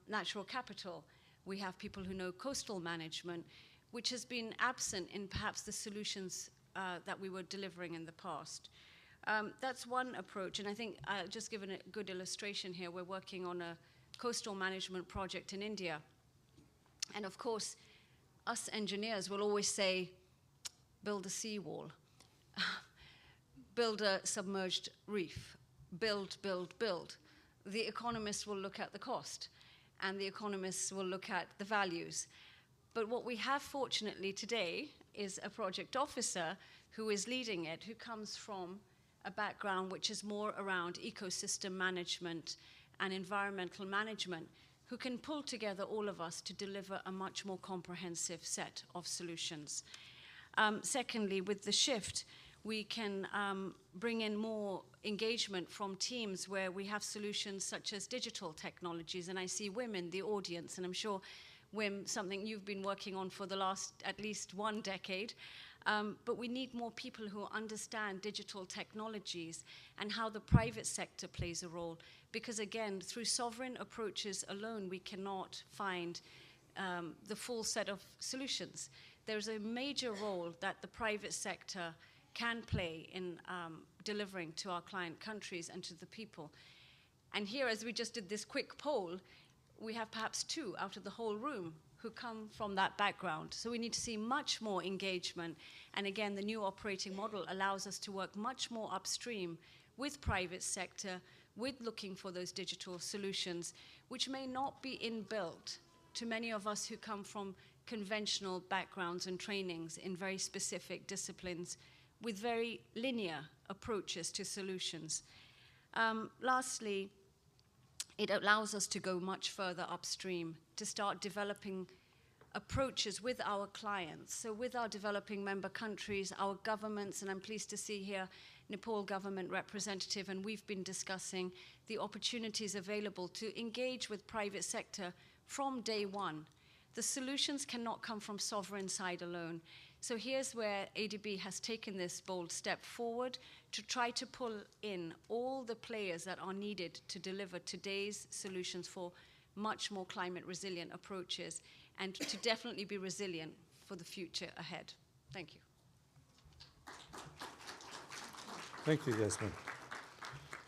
natural capital, we have people who know coastal management, which has been absent in perhaps the solutions that we were delivering in the past. That's one approach, and I think just given a good illustration here, we're working on a coastal management project in India. And of course, us engineers will always say, build a seawall, build a submerged reef, build, build, build. The economists will look at the cost, and the economists will look at the values. But what we have, fortunately, today is a project officer who is leading it, who comes from a background which is more around ecosystem management and environmental management, who can pull together all of us to deliver a much more comprehensive set of solutions. Secondly, with the shift, we can bring in more engagement from teams where we have solutions such as digital technologies, and I see Wim in the audience, and I'm sure, Wim, something you've been working on for the last at least 1 decade. But we need more people who understand digital technologies and how the private sector plays a role. Because again, through sovereign approaches alone, we cannot find the full set of solutions. There's a major role that the private sector can play in delivering to our client countries and to the people. And here, as we just did this quick poll, we have perhaps 2 out of the whole room who come from that background. So we need to see much more engagement. And again, the new operating model allows us to work much more upstream with private sector, with looking for those digital solutions, which may not be inbuilt to many of us who come from conventional backgrounds and trainings in very specific disciplines with very linear approaches to solutions. Lastly, it allows us to go much further upstream, to start developing approaches with our clients. So with our developing member countries, our governments, and I'm pleased to see here Nepal government representative, and we've been discussing the opportunities available to engage with private sector from day one. The solutions cannot come from sovereign side alone. So here's where ADB has taken this bold step forward to try to pull in all the players that are needed to deliver today's solutions for much more climate resilient approaches and to definitely be resilient for the future ahead. Thank you. Thank you, Yasmin.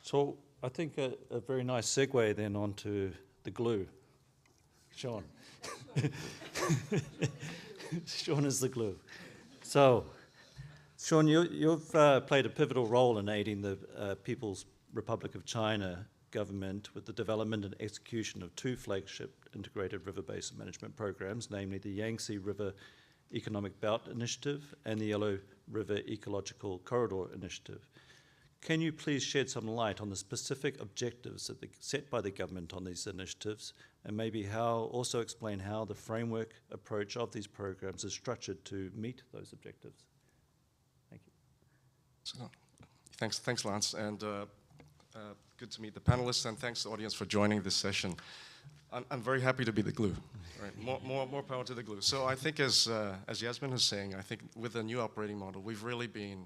So I think a very nice segue then onto the glue. Sean. Sean is the glue. So, Sean, you've played a pivotal role in aiding the People's Republic of China government with the development and execution of 2 flagship integrated river basin management programs, namely the Yangtze River Economic Belt Initiative and the Yellow River Ecological Corridor Initiative. Can you please shed some light on the specific objectives that set by the government on these initiatives, and maybe also explain how the framework approach of these programs is structured to meet those objectives? Thank you. So, thanks, Lance, and good to meet the panelists, and thanks to the audience for joining this session. I'm very happy to be the glue. Right? More power to the glue. So I think as Yasmin was saying, I think with the new operating model, we've really been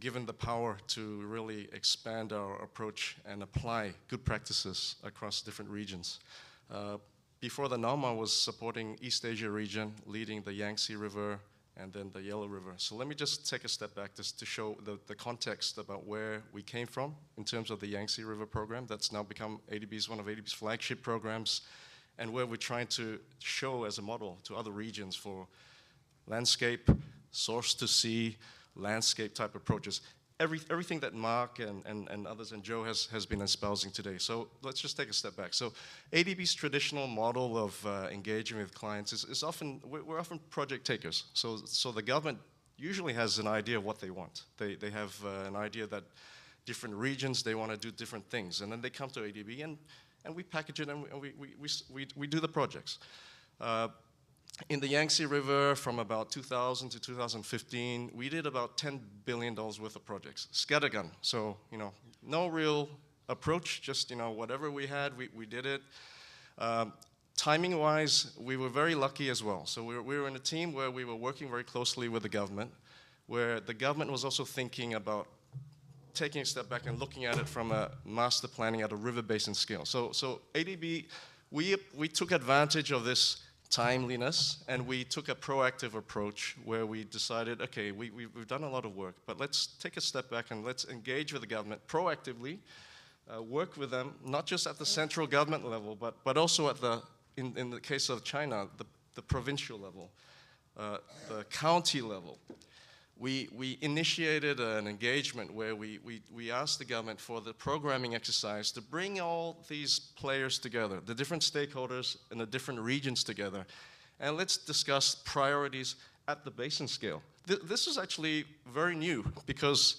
given the power to really expand our approach and apply good practices across different regions. Before the NAMA was supporting East Asia region, leading the Yangtze River and then the Yellow River. So let me just take a step back just to show the context about where we came from in terms of the Yangtze River program. That's now become one of ADB's flagship programs, and where we're trying to show as a model to other regions for landscape, source to sea, landscape type approaches. Everything that Mark and others and Joe has been espousing today. So let's just take a step back. So ADB's traditional model of engaging with clients is often, we're often project takers. So the government usually has an idea of what they want. They have an idea that different regions, they want to do different things. And then they come to ADB and we package it and we do the projects. In the Yangtze River, from about 2000 to 2015, we did about $10 billion worth of projects. Scattergun, so, no real approach, just, whatever we had, we did it. Timing-wise, we were very lucky as well. So we were in a team where we were working very closely with the government, where the government was also thinking about taking a step back and looking at it from a master planning at a river basin scale. So ADB, we took advantage of this timeliness, and we took a proactive approach where we decided, okay, we've done a lot of work, but let's take a step back and let's engage with the government proactively, work with them, not just at the central government level, but also at in the case of China, the provincial level, the county level. We initiated an engagement where we asked the government for the programming exercise to bring all these players together, the different stakeholders in the different regions together, and let's discuss priorities at the basin scale. This is actually very new because,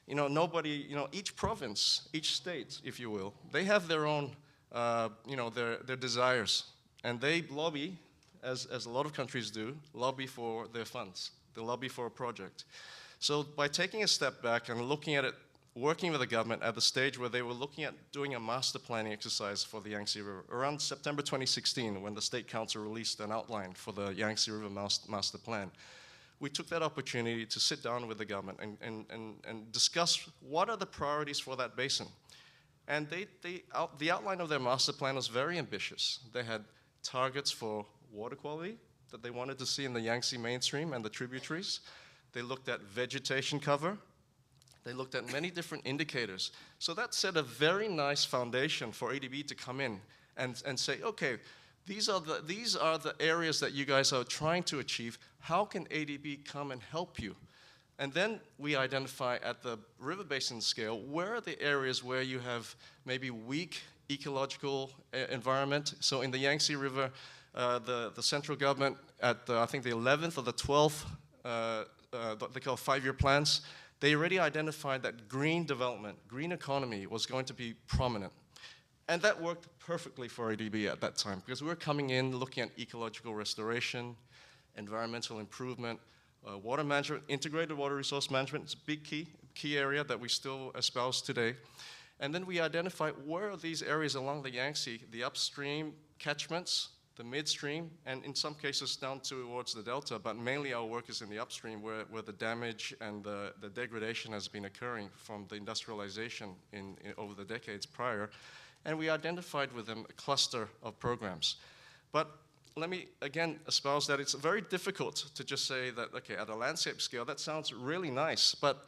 each province, each state, if you will, they have their own, their desires, and they lobby, as a lot of countries do, lobby for their funds. The lobby for a project. So by taking a step back and looking at it, working with the government at the stage where they were looking at doing a master planning exercise for the Yangtze River, around September 2016, when the State Council released an outline for the Yangtze River master plan, we took that opportunity to sit down with the government and discuss what are the priorities for that basin. And the outline of their master plan was very ambitious. They had targets for water quality that they wanted to see in the Yangtze mainstream and the tributaries. They looked at vegetation cover. They looked at many different indicators. So that set a very nice foundation for ADB to come in and say, okay, these are the areas that you guys are trying to achieve. How can ADB come and help you? And then we identify at the river basin scale, where are the areas where you have maybe weak ecological environment? So in the Yangtze River, the central government at I think the 11th or the 12th, they call 5-year plans, they already identified that green development, green economy was going to be prominent. And that worked perfectly for ADB at that time, because we were coming in looking at ecological restoration, environmental improvement, water management, integrated water resource management. It's a big key area that we still espouse today. And then we identified where are these areas along the Yangtze, the upstream catchments, the midstream, and in some cases down towards the delta, but mainly our work is in the upstream where the damage and the degradation has been occurring from the industrialization over the decades prior. And we identified with them a cluster of programs. But let me again espouse that it's very difficult to just say that, okay, at a landscape scale, that sounds really nice, but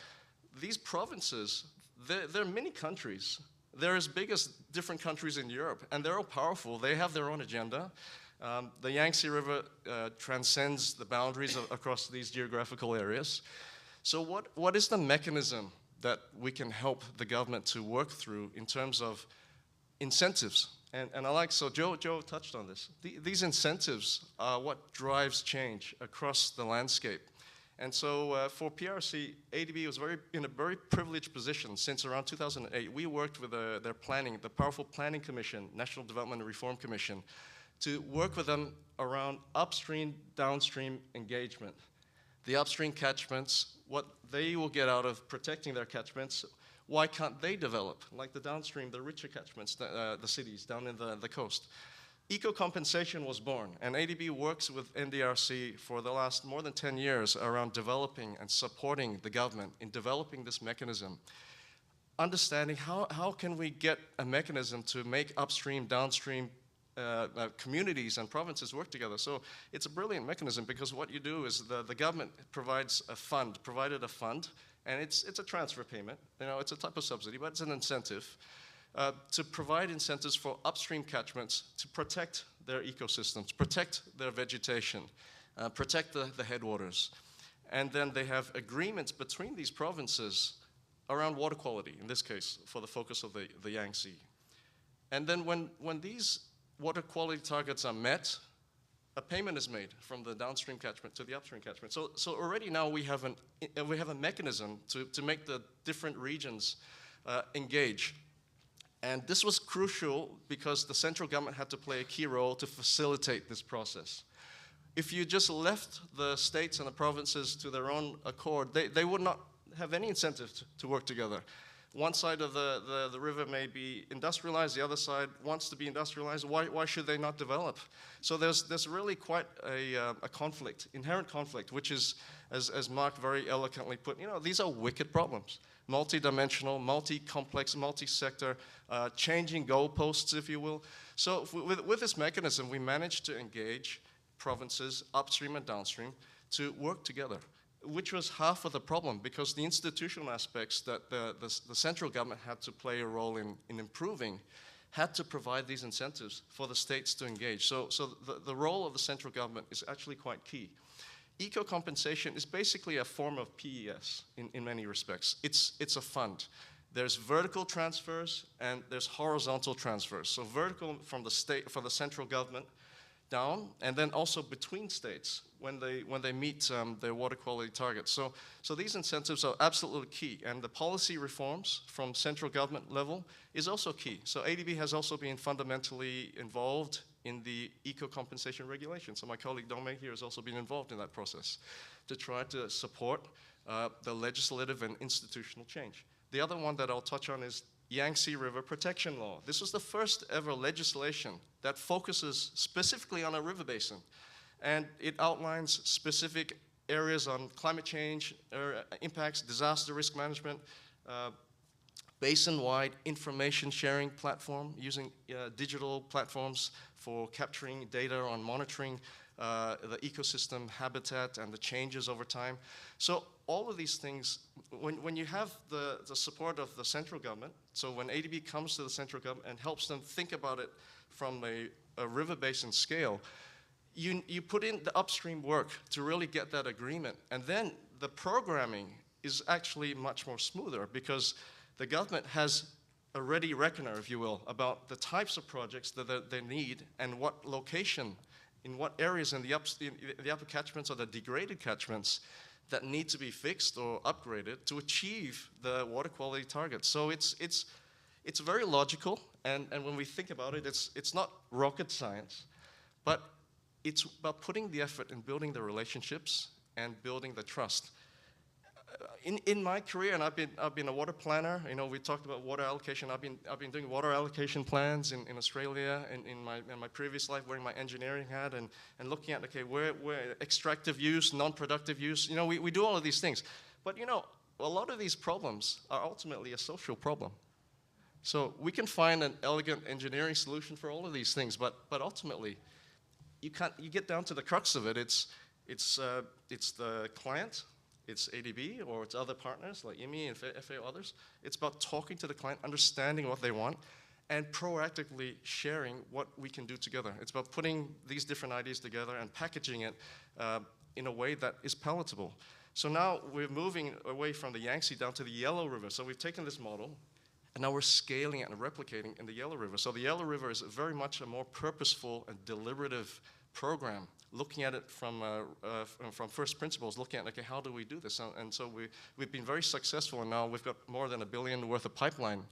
these provinces, they're mini countries. They're as big as different countries in Europe, and they're all powerful. They have their own agenda. The Yangtze River transcends the boundaries across these geographical areas. So what is the mechanism that we can help the government to work through in terms of incentives? So Joe touched on this. These incentives are what drives change across the landscape. And so for PRC, ADB was in a very privileged position since around 2008. We worked with their planning, the powerful Planning Commission, National Development and Reform Commission, to work with them around upstream, downstream engagement. The upstream catchments, what they will get out of protecting their catchments, Why can't they develop, like the downstream, the richer catchments, the cities down in the coast? Eco-compensation was born, and ADB works with NDRC for the last more than 10 years around developing and supporting the government in developing this mechanism. Understanding how can we get a mechanism to make upstream, downstream communities and provinces work together. So it's a brilliant mechanism, because what you do is the government provided a fund, and it's a transfer payment. It's a type of subsidy, but it's an incentive to provide incentives for upstream catchments to protect their ecosystems, protect their vegetation, protect the headwaters. And then they have agreements between these provinces around water quality, in this case, for the focus of the Yangtze. And then when these water quality targets are met, a payment is made from the downstream catchment to the upstream catchment. So already now we have a mechanism to make the different regions engage. And this was crucial because the central government had to play a key role to facilitate this process. If you just left the states and the provinces to their own accord, they would not have any incentive to work together. One side of the river may be industrialized, the other side wants to be industrialized. Why should they not develop? So there's really quite a conflict, inherent conflict, which is, as Mark very eloquently put, these are wicked problems. Multi-dimensional, multi-complex, multi-sector, changing goalposts, if you will. So with this mechanism, we managed to engage provinces, upstream and downstream, to work together, which was half of the problem, because the institutional aspects that the central government had to play a role in improving had to provide these incentives for the states to engage. So the role of the central government is actually quite key. Eco-compensation is basically a form of PES in many respects. It's a fund. There's vertical transfers and there's horizontal transfers. So vertical from the state, for the central government, down, and then also between states when they meet their water quality targets. So these incentives are absolutely key, and the policy reforms from central government level is also key. So ADB has also been fundamentally involved in the eco-compensation regulation. So my colleague Dome here has also been involved in that process to try to support the legislative and institutional change. The other one that I'll touch on is Yangtze River Protection Law. This was the first ever legislation that focuses specifically on a river basin. And it outlines specific areas on climate change impacts, disaster risk management, basin-wide information sharing platform using digital platforms for capturing data on monitoring the ecosystem habitat and the changes over time. So all of these things, when you have the support of the central government, so when ADB comes to the central government and helps them think about it from a river basin scale, you put in the upstream work to really get that agreement. And then the programming is actually much more smoother, because the government has a ready reckoner, if you will, about the types of projects that they need and what location, in what areas in the upper catchments or the degraded catchments that need to be fixed or upgraded to achieve the water quality targets. So it's very logical, and when we think about it, it's not rocket science, but it's about putting the effort in building the relationships and building the trust. In my career, and I've been a water planner. We talked about water allocation. I've been doing water allocation plans in Australia and in my previous life, wearing my engineering hat and looking at where extractive use, non-productive use. We do all of these things, but a lot of these problems are ultimately a social problem. So we can find an elegant engineering solution for all of these things, but ultimately, you get down to the crux of it. It's the client. It's ADB or it's other partners like IMI and FA or others. It's about talking to the client, understanding what they want, and proactively sharing what we can do together. It's about putting these different ideas together and packaging it in a way that is palatable. So now we're moving away from the Yangtze down to the Yellow River. So we've taken this model, and now we're scaling it and replicating in the Yellow River. So the Yellow River is very much a more purposeful and deliberative program, looking at it from first principles, looking at, how do we do this? And so we've been very successful, and now we've got more than $1 billion worth of pipeline,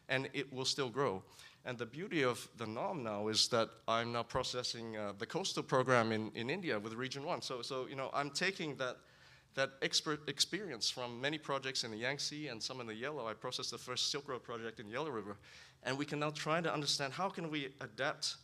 and it will still grow. And the beauty of the NOM now is that I'm now processing the coastal program in India with Region 1. So I'm taking that expert experience from many projects in the Yangtze and some in the Yellow. I processed the first Silk Road project in Yellow River. And we can now try to understand how can we adapt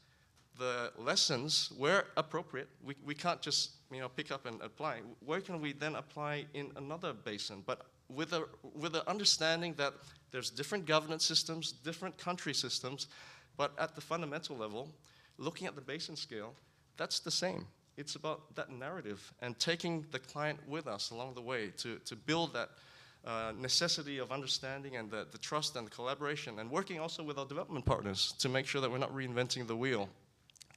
the lessons where appropriate. We can't just pick up and apply. Where can we then apply in another basin? But with the understanding that there's different governance systems, different country systems, but at the fundamental level, looking at the basin scale, that's the same. It's about that narrative and taking the client with us along the way to build that necessity of understanding and the trust and the collaboration, and working also with our development partners to make sure that we're not reinventing the wheel.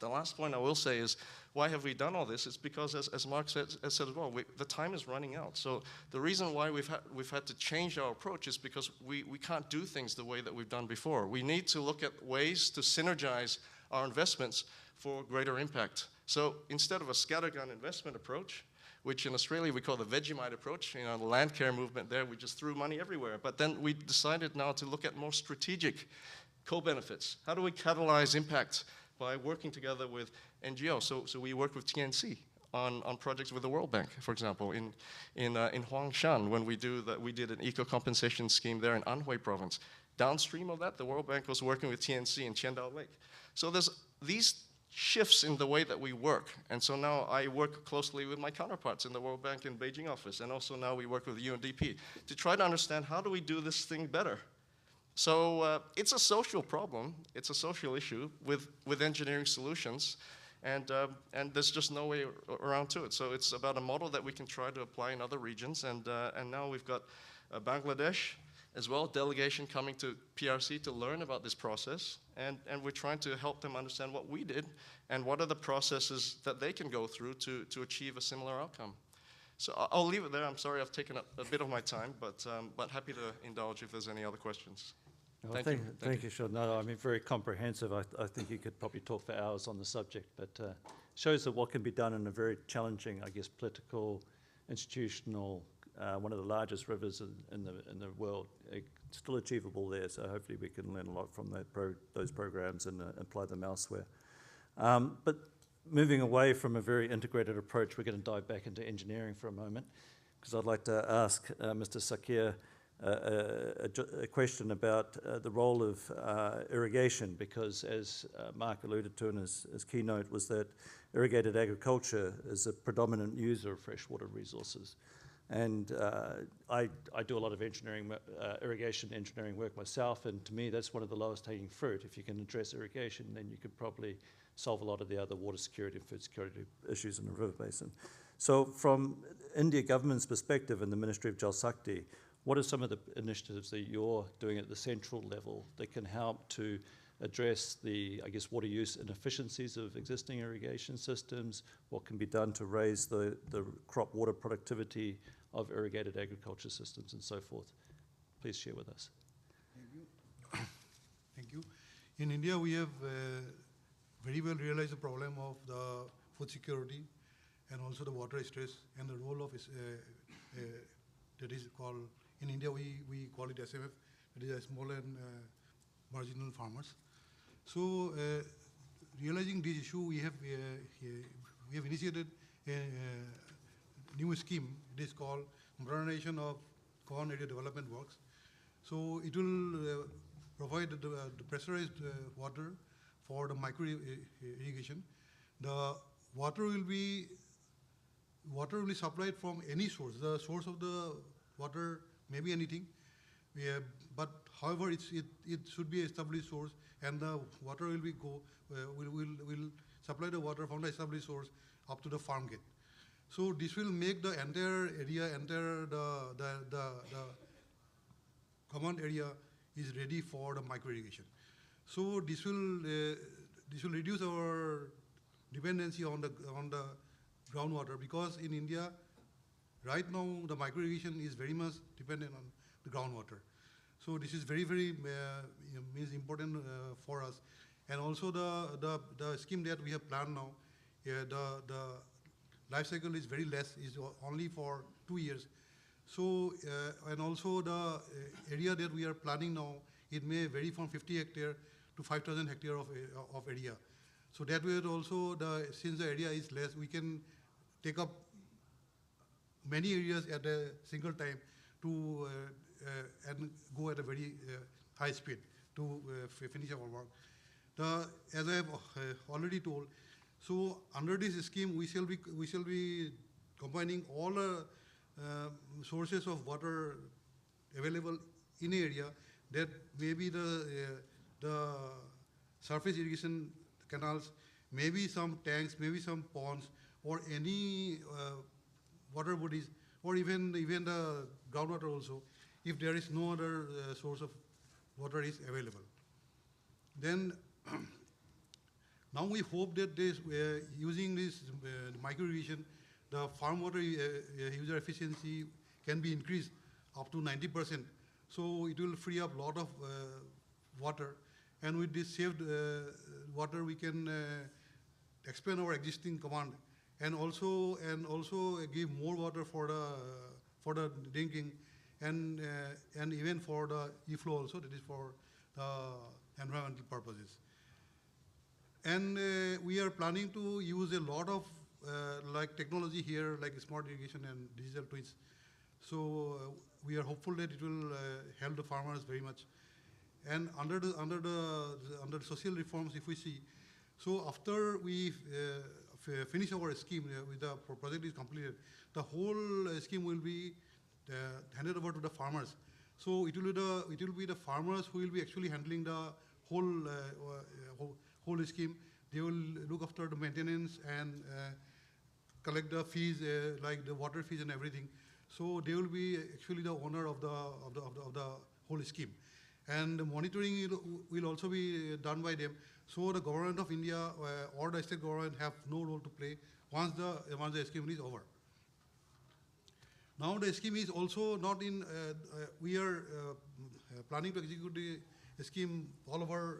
The last point I will say is, why have we done all this? It's because, as Mark has said as well, the time is running out. So the reason why we've had to change our approach is because we can't do things the way that we've done before. We need to look at ways to synergize our investments for greater impact. So instead of a scattergun investment approach, which in Australia we call the Vegemite approach, the land care movement there, we just threw money everywhere. But then we decided now to look at more strategic co-benefits. How do we catalyze impact by working together with NGOs? So we worked with TNC on projects with the World Bank, for example, in Huangshan, when we did an eco-compensation scheme there in Anhui province. Downstream of that, the World Bank was working with TNC in Qiandao Lake. So there's these shifts in the way that we work. And so now I work closely with my counterparts in the World Bank in Beijing office, and also now we work with UNDP to try to understand how do we do this thing better. So it's a social problem, it's a social issue with engineering solutions, and there's just no way around to it. So it's about a model that we can try to apply in other regions, and now we've got Bangladesh as well, delegation coming to PRC to learn about this process, and we're trying to help them understand what we did and what are the processes that they can go through to achieve a similar outcome. So I'll leave it there. I'm sorry I've taken up a bit of my time, but happy to indulge if there's any other questions. Well, thank you, Sean. No, I mean, very comprehensive. I think you could probably talk for hours on the subject, but shows that what can be done in a very challenging, I guess, political, institutional, one of the largest rivers in the world, still achievable there. So hopefully we can learn a lot from those programs and apply them elsewhere. But moving away from a very integrated approach, we're going to dive back into engineering for a moment, because I'd like to ask Mr. Sakir a question about the role of irrigation, because as Mark alluded to in his keynote, was that irrigated agriculture is a predominant user of freshwater resources. And I do a lot of irrigation engineering work myself, and to me that's one of the lowest hanging fruit. If you can address irrigation, then you could probably solve a lot of the other water security and food security issues in the river basin. So from India government's perspective and the Ministry of Jal Shakti, what are some of the initiatives that you're doing at the central level that can help to address the, I guess, water use inefficiencies of existing irrigation systems? What can be done to raise the crop water productivity of irrigated agriculture systems and so forth? Please share with us. Thank you. Thank you. In India, we have very well realized the problem of the food security and also the water stress and the role of that is called, in India we call it SMF, that is small and marginal farmers. So realizing this issue, we have initiated a new scheme. It is called Modernization of Corn Area Development Works. So it will provide the pressurized water for the micro irrigation. The water will be supplied from any source. The source of the water may be anything, but however it should be an established source, and the water will supply the water from the established source up to the farm gate. So this will make the entire area, the common area is ready for the micro irrigation. So this will reduce our dependency on the groundwater, because in India right now the micro irrigation is very much dependent on the groundwater. So this is very important for us. And also the scheme that we have planned now, the life cycle is very less, is only for 2 years. So and also the area that we are planning now, it may vary from 50 hectare to 5,000 hectare of area. So that way also, since the area is less, we can take up many areas at a single time to and go at a very high speed to finish our work. As I have already told, so under this scheme we shall be combining all sources of water available in area, that maybe the surface irrigation canals, maybe some tanks, maybe some ponds, or any water bodies, or even the groundwater also, if there is no other source of water is available. Then now we hope that using this micro irrigation, the farm water user efficiency can be increased up to 90%. So it will free up a lot of water, and with this saved water, we can expand our existing command, and also give more water for the drinking, and even for the e-flow also. That is for environmental purposes. And we are planning to use a lot of like technology here, like smart irrigation and digital twins. So we are hopeful that it will help the farmers very much. And under the social reforms, if we see, so after we finish our scheme, with the project is completed, the whole scheme will be handed over to the farmers. So it will be the farmers who will be actually handling the whole scheme. They will look after the maintenance and collect the fees, like the water fees and everything. So they will be actually the owner of the whole scheme. And the monitoring will also be done by them. So the government of India or the state government have no role to play once the scheme is over. Now the scheme is also not in, we are planning to execute the scheme all over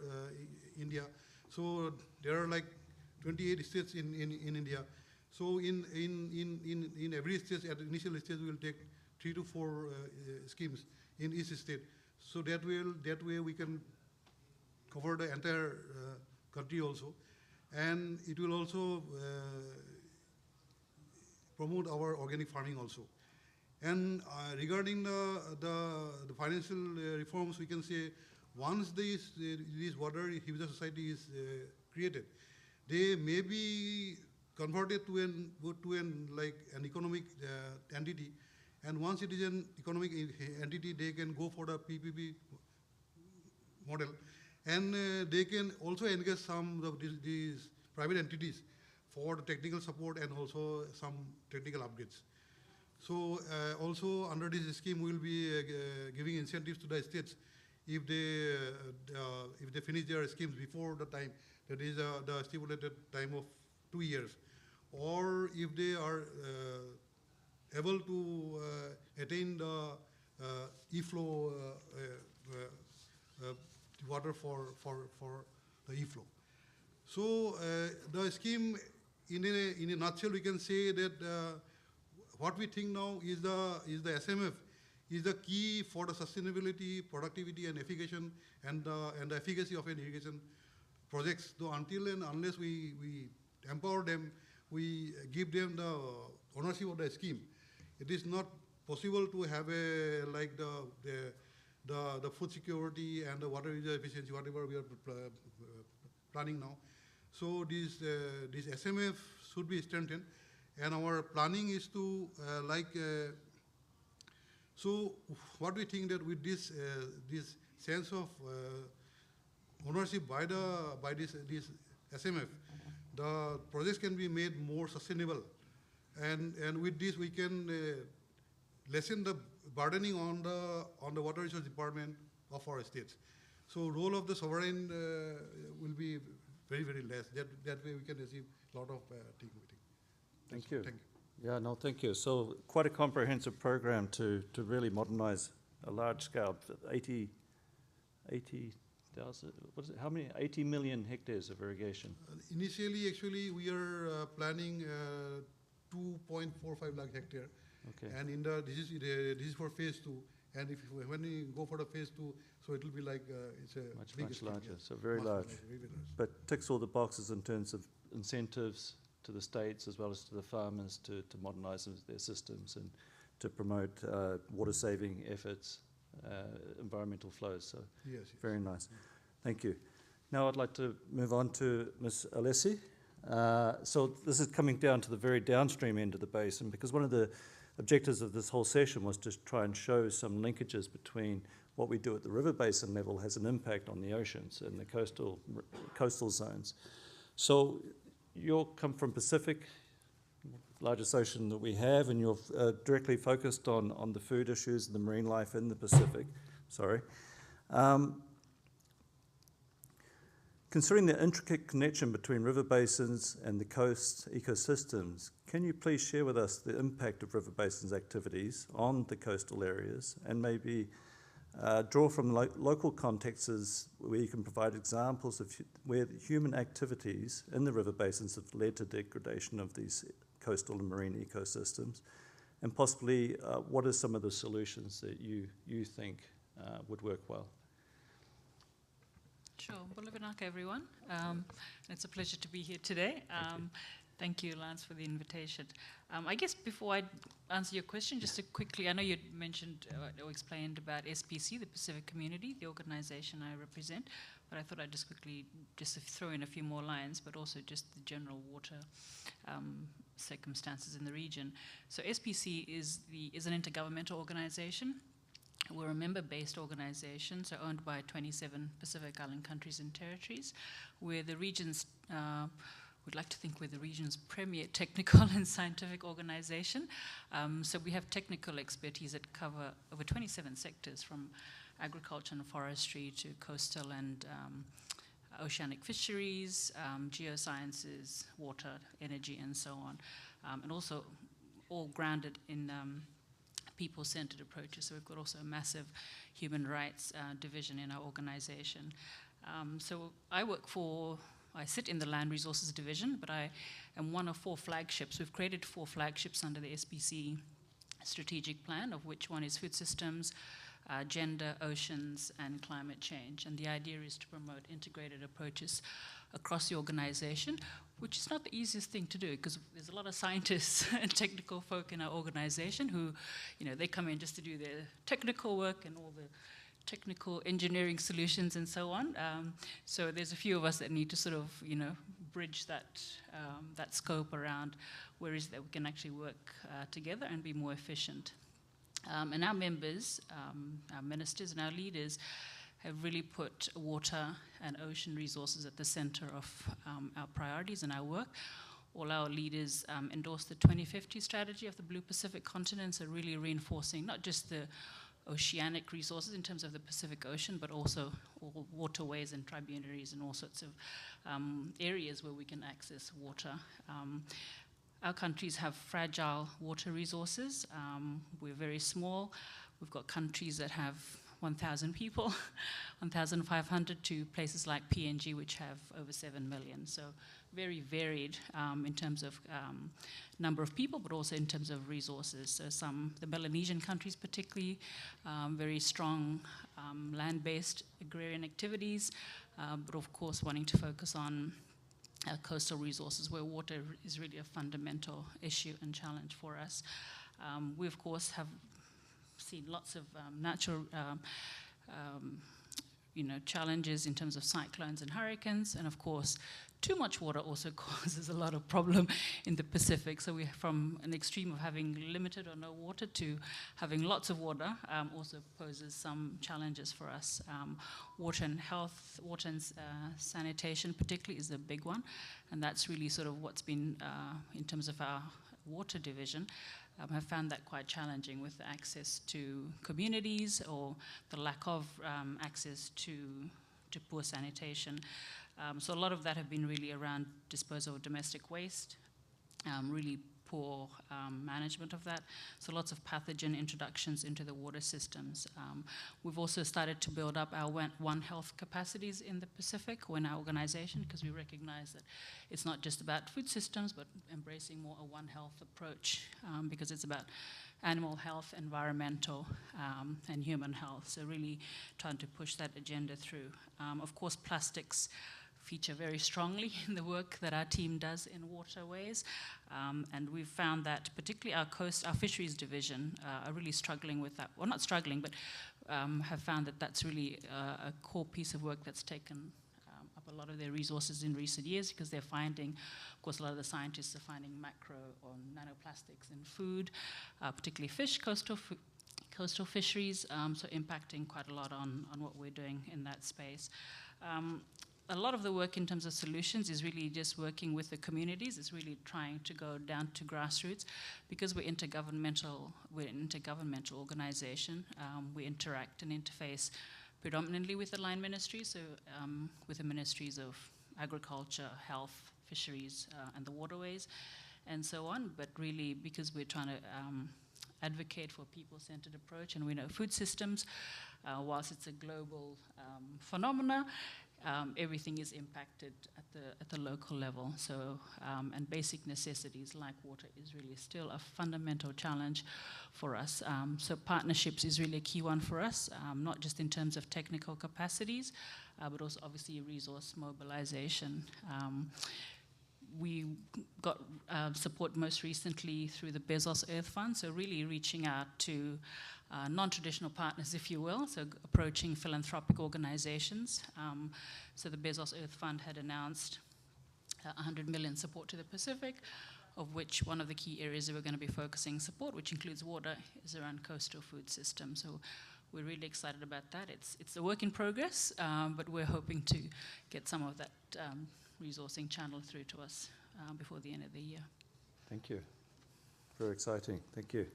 India. So there are like 28 states in India. So in every state, at the initial stage, we will take 3 to 4 schemes in each state. So that way we can cover the entire country also, and it will also promote our organic farming also. And regarding the financial reforms, we can say once this water user society is created, they may be converted to an economic entity, and once it is an economic entity, they can go for the PPP model, and they can also engage some of these private entities for the technical support and also some technical upgrades. So also under this scheme, we will be giving incentives to the states if they finish their schemes before the time, that is the stipulated time of 2 years, or if they are able to attain the e-flow water for the e-flow. So the scheme, in a nutshell, we can say that what we think now is the SMF is the key for the sustainability, productivity, and efficacy and the efficacy of an irrigation projects. So until and unless we empower them, we give them the ownership of the scheme, it is not possible to have the food security and the water user efficiency, whatever we are planning now. So this SMF should be strengthened, and our planning is to so what we think that with this sense of ownership by this SMF, the projects can be made more sustainable, and with this we can lessen the burdening on the water resource department of our states. So role of the sovereign will be very, very less. That way we can achieve a lot of things. Thank you. Thank you. Yeah, no, thank you. So quite a comprehensive program to really modernize a large scale, 80,000, what is it, how many, 80 million hectares of irrigation? Initially, actually, we are planning 2.45 lakh hectare. Okay. And this is for phase 2. And when we go for the phase 2, so it will be like it's a Much scheme, larger, yes. so very Much large. larger, very large. But ticks all the boxes in terms of incentives, to the states as well as to the farmers to modernize their systems and to promote water-saving efforts, environmental flows. So Yes. very nice. Thank you. Now I'd like to move on to Ms. Alessi. So this is coming down to the very downstream end of the basin, because one of the objectives of this whole session was to try and show some linkages between what we do at the river basin level has an impact on the oceans and the coastal zones. So you come from Pacific, largest ocean that we have, and you're directly focused on the food issues and the marine life in the Pacific. Sorry. Considering the intricate connection between river basins and the coast ecosystems, can you please share with us the impact of river basins activities on the coastal areas, and maybe draw from local contexts where you can provide examples of where the human activities in the river basins have led to degradation of these coastal and marine ecosystems, and possibly what are some of the solutions that you think would work well? Sure. Bulavanaka, everyone. It's a pleasure to be here today. Thank you, Lance, for the invitation. I guess before I answer your question, just to quickly, I know you mentioned or explained about SPC, the Pacific Community, the organization I represent, but I thought I'd just quickly just throw in a few more lines, but also just the general water circumstances in the region. So SPC is an intergovernmental organization. We're a member-based organization, so owned by 27 Pacific Island countries and territories, where the region's, we'd like to think we're the region's premier technical and scientific organization. So we have technical expertise that cover over 27 sectors, from agriculture and forestry to coastal and oceanic fisheries, geosciences, water, energy, and so on. And also all grounded in people-centered approaches. So we've got also a massive human rights division in our organization. So I sit in the Land Resources Division, but I am one of 4 flagships. We've created 4 flagships under the SPC strategic plan, of which one is food systems, gender, oceans, and climate change. And the idea is to promote integrated approaches across the organization, which is not the easiest thing to do, because there's a lot of scientists and technical folk in our organization who, they come in just to do their technical work and all the technical engineering solutions and so on. So there's a few of us that need to sort of, bridge that scope around where is it that we can actually work together and be more efficient. And our members, our ministers and our leaders have really put water and ocean resources at the center of our priorities and our work. All our leaders endorsed the 2050 strategy of the Blue Pacific continent, so really reinforcing not just the oceanic resources in terms of the Pacific Ocean, but also all waterways and tributaries and all sorts of areas where we can access water. Our countries have fragile water resources. We're very small. We've got countries that have 1,000 people, 1,500 to places like PNG, which have over 7 million. So very varied in terms of number of people, but also in terms of resources. So the Melanesian countries particularly, very strong land-based agrarian activities, but of course wanting to focus on coastal resources where water is really a fundamental issue and challenge for us. We, of course, have seen lots of natural challenges in terms of cyclones and hurricanes, and of course too much water also causes a lot of problem in the Pacific. So we're from an extreme of having limited or no water to having lots of water also poses some challenges for us. Water and health, water and sanitation particularly is a big one, and that's really sort of what's been in terms of our water division. Have found that quite challenging with access to communities or the lack of access to poor sanitation. So a lot of that have been really around disposal of domestic waste, really poor management of that. So lots of pathogen introductions into the water systems. We've also started to build up our One Health capacities in the Pacific or in our organization, because we recognize that it's not just about food systems, but embracing more a One Health approach, because it's about animal health, environmental, and human health. So really trying to push that agenda through. Of course, plastics feature very strongly in the work that our team does in waterways. And we've found that particularly our fisheries division are really struggling with that. Well, not struggling, but have found that that's really a core piece of work that's taken up a lot of their resources in recent years, because they're finding, of course, a lot of the scientists are finding macro or nanoplastics in food, particularly fish, coastal fisheries, so impacting quite a lot on what we're doing in that space. A lot of the work in terms of solutions is really just working with the communities. It's really trying to go down to grassroots, because we're an intergovernmental organization. We interact and interface predominantly with the line ministries, so with the ministries of agriculture, health, fisheries, and the waterways, and so on. But really, because we're trying to advocate for a people-centered approach, and we know food systems, whilst it's a global phenomena, everything is impacted at the local level. So, and basic necessities like water is really still a fundamental challenge for us. So partnerships is really a key one for us, not just in terms of technical capacities, but also obviously resource mobilization. We got support most recently through the Bezos Earth Fund, so really reaching out to non-traditional partners, if you will, so approaching philanthropic organizations. So the Bezos Earth Fund had announced 100 million support to the Pacific, of which one of the key areas that we're going to be focusing support, which includes water, is around coastal food systems. So we're really excited about that. It's a work in progress, but we're hoping to get some of that resourcing channeled through to us before the end of the year. Thank you. Very exciting. Thank you.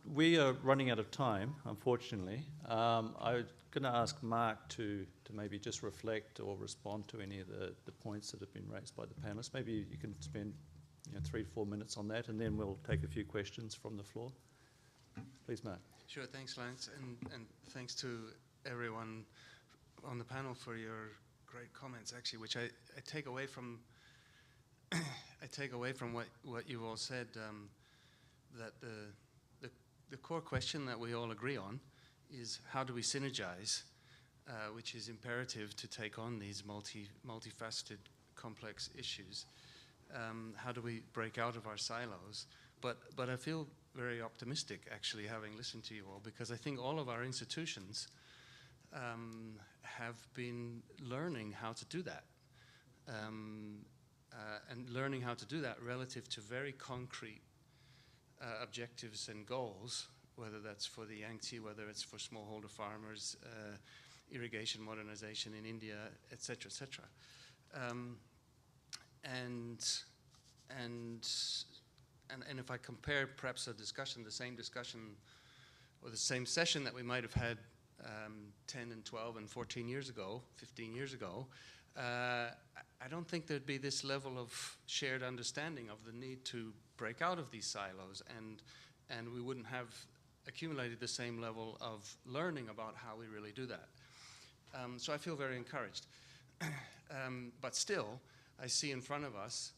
We are running out of time, unfortunately. I'm going to ask Mark to maybe just reflect or respond to any of the points that have been raised by the panelists. Maybe you can spend 3 to 4 minutes on that, and then we'll take a few questions from the floor. Please, Mark. Sure, thanks, Lance, and thanks to everyone on the panel for your great comments, actually, which I take away from what you all said, that the core question that we all agree on is how do we synergize, which is imperative to take on these multifaceted, complex issues. How do we break out of our silos? But I feel very optimistic, actually, having listened to you all, because I think all of our institutions have been learning how to do that, and learning how to do that relative to very concrete objectives and goals, whether that's for the Yangtze, whether it's for smallholder farmers, irrigation modernization in India, et cetera, et cetera. And if I compare perhaps the same discussion, or the same session that we might have had 10 and 12 and 14 years ago, 15 years ago, I don't think there'd be this level of shared understanding of the need to break out of these silos, and we wouldn't have accumulated the same level of learning about how we really do that. So I feel very encouraged. But still, I see in front of us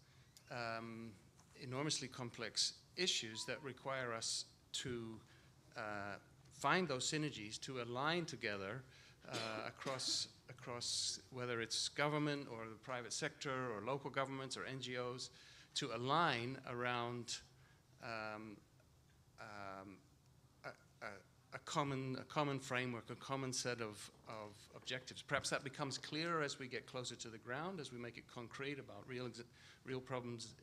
enormously complex issues that require us to find those synergies, to align together across whether it's government or the private sector or local governments or NGOs, to align around a common framework, a common set of objectives. Perhaps that becomes clearer as we get closer to the ground, as we make it concrete about real problems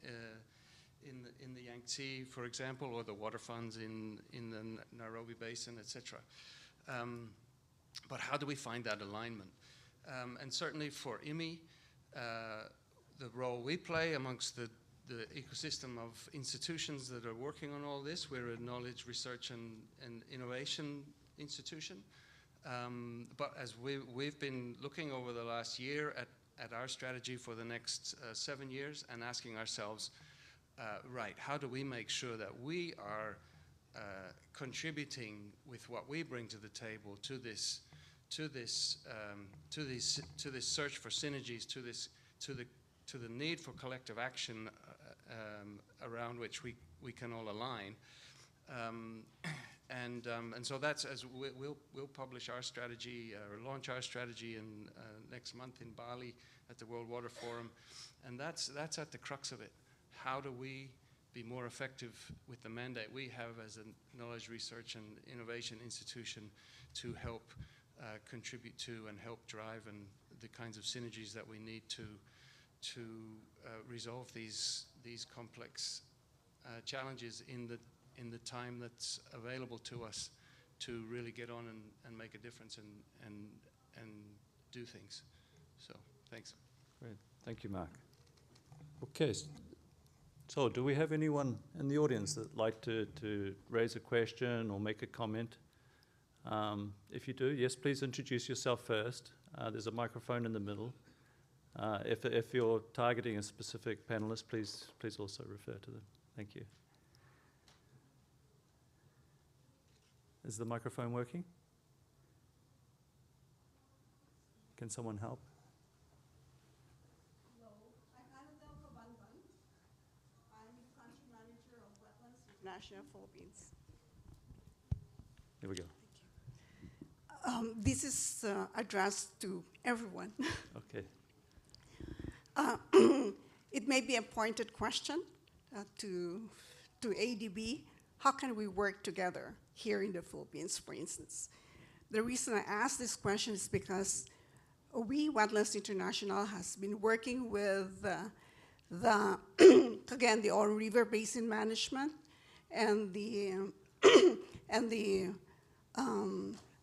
in the Yangtze, for example, or the water funds in the Nairobi Basin, etc. But how do we find that alignment? And certainly for IMI, the role we play amongst the ecosystem of institutions that are working on all this, we're a knowledge, research, and innovation institution. But as we've been looking over the last year at our strategy for the next 7 years and asking ourselves, right, how do we make sure that we are contributing with what we bring to the table to this search for synergies, to the need for collective action around which we can all align. And so that's as we'll publish our strategy or launch our strategy in next month in Bali at the World Water Forum, and that's at the crux of it. How do we be more effective with the mandate we have as a knowledge research and innovation institution to help contribute to and help drive and the kinds of synergies that we need to resolve these complex challenges in the time that's available to us to really get on and make a difference and do things. So thanks. Great. Thank you, Mark. Okay. So do we have anyone in the audience that'd like to raise a question or make a comment? If you do, yes, please introduce yourself first. There's a microphone in the middle. If you're targeting a specific panelist, please also refer to them. Thank you. Is the microphone working? Can someone help? Hello, I'm Annabelle Kabanban. I'm the country manager of Wetlands International Philippines. Here we go. This is addressed to everyone. Okay. It may be a pointed question to ADB. How can we work together here in the Philippines, for instance? The reason I ask this question is because we, Wetlands International, has been working with again, the Oro River Basin Management and the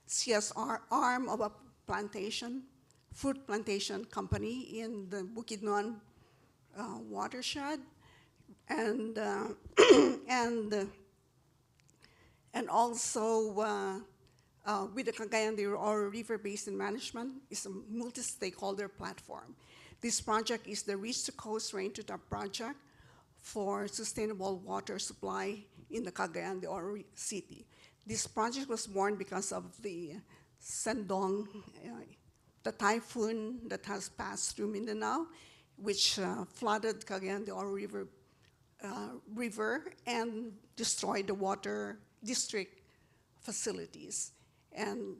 CSR arm of a fruit plantation company in the Bukidnon watershed, and also with the Cagayan de Oro River Basin Management is a multi-stakeholder platform. This project is the Reach to Coast Rain to Top project for sustainable water supply in the Cagayan de Oro City. This project was born because of the Sendong, the typhoon that has passed through Mindanao, which flooded Cagayan de Oro River and destroyed the water district facilities. And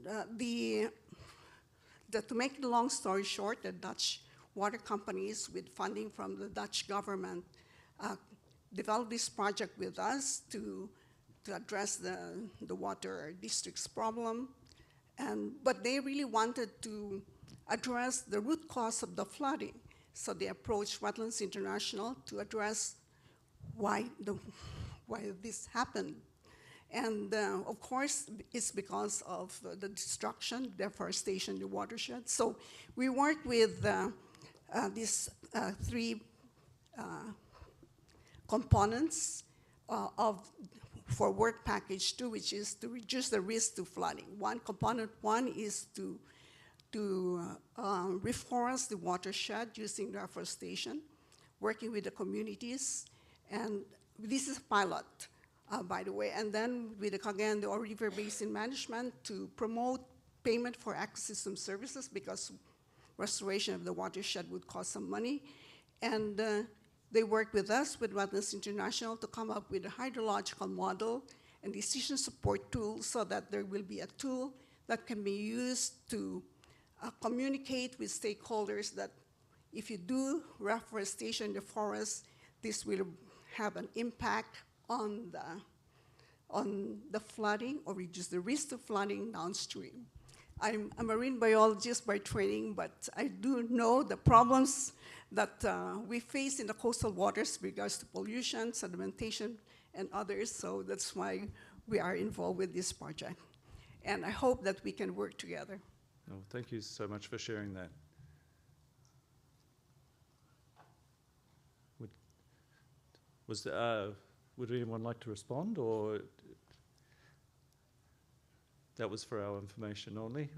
to make the long story short, the Dutch water companies, with funding from the Dutch government, developed this project with us to address the water district's problem. But they really wanted to address the root cause of the flooding. So they approached Wetlands International to address why this happened. And of course, it's because of the destruction, deforestation in the watershed. So we worked with these three components for work package 2, which is to reduce the risk to flooding. Component 1 is to reforest the watershed using reforestation, working with the communities, and this is a pilot, by the way, and then with the Cagayan de Oro River Basin Management to promote payment for ecosystem services, because restoration of the watershed would cost some money, and they worked with us, with Wetlands International, to come up with a hydrological model and decision support tool so that there will be a tool that can be used to communicate with stakeholders that if you do reforestation in the forest, this will have an impact on the flooding or reduce the risk of flooding downstream. I'm a marine biologist by training, but I do know the problems that we face in the coastal waters with regards to pollution, sedimentation, and others, so that's why we are involved with this project. And I hope that we can work together. Oh, thank you so much for sharing that. Would anyone like to respond, or that was for our information only?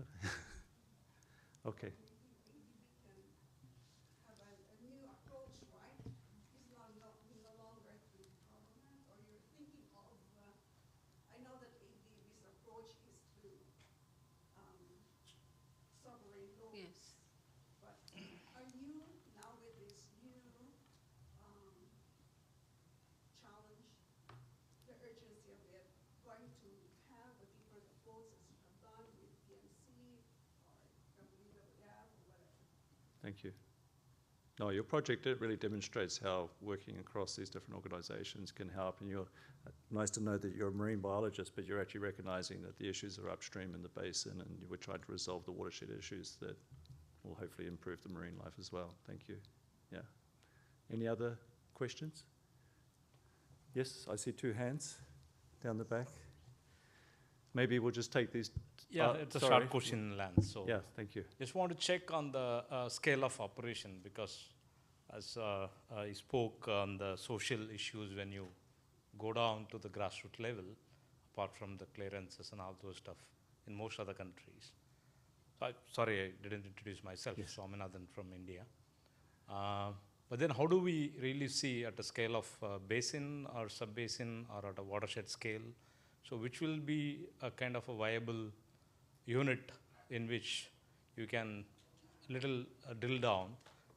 Okay. Thank you. No, your project, it really demonstrates how working across these different organisations can help, and you're nice to know that you're a marine biologist, but you're actually recognising that the issues are upstream in the basin, and we're trying to resolve the watershed issues that will hopefully improve the marine life as well. Thank you. Yeah. Any other questions? Yes, I see two hands down the back. Maybe we'll just take these. Yeah, it's a short question, Lance. So yeah, thank you. just want to check on the scale of operation, because as I spoke on the social issues when you go down to the grassroots level, apart from the clearances and all those stuff in most other countries. So sorry, I didn't introduce myself. Yes. Swaminathan from India. But then how do we really see at a scale of basin or sub-basin or at a watershed scale? So which will be a kind of a viable unit in which you can little drill down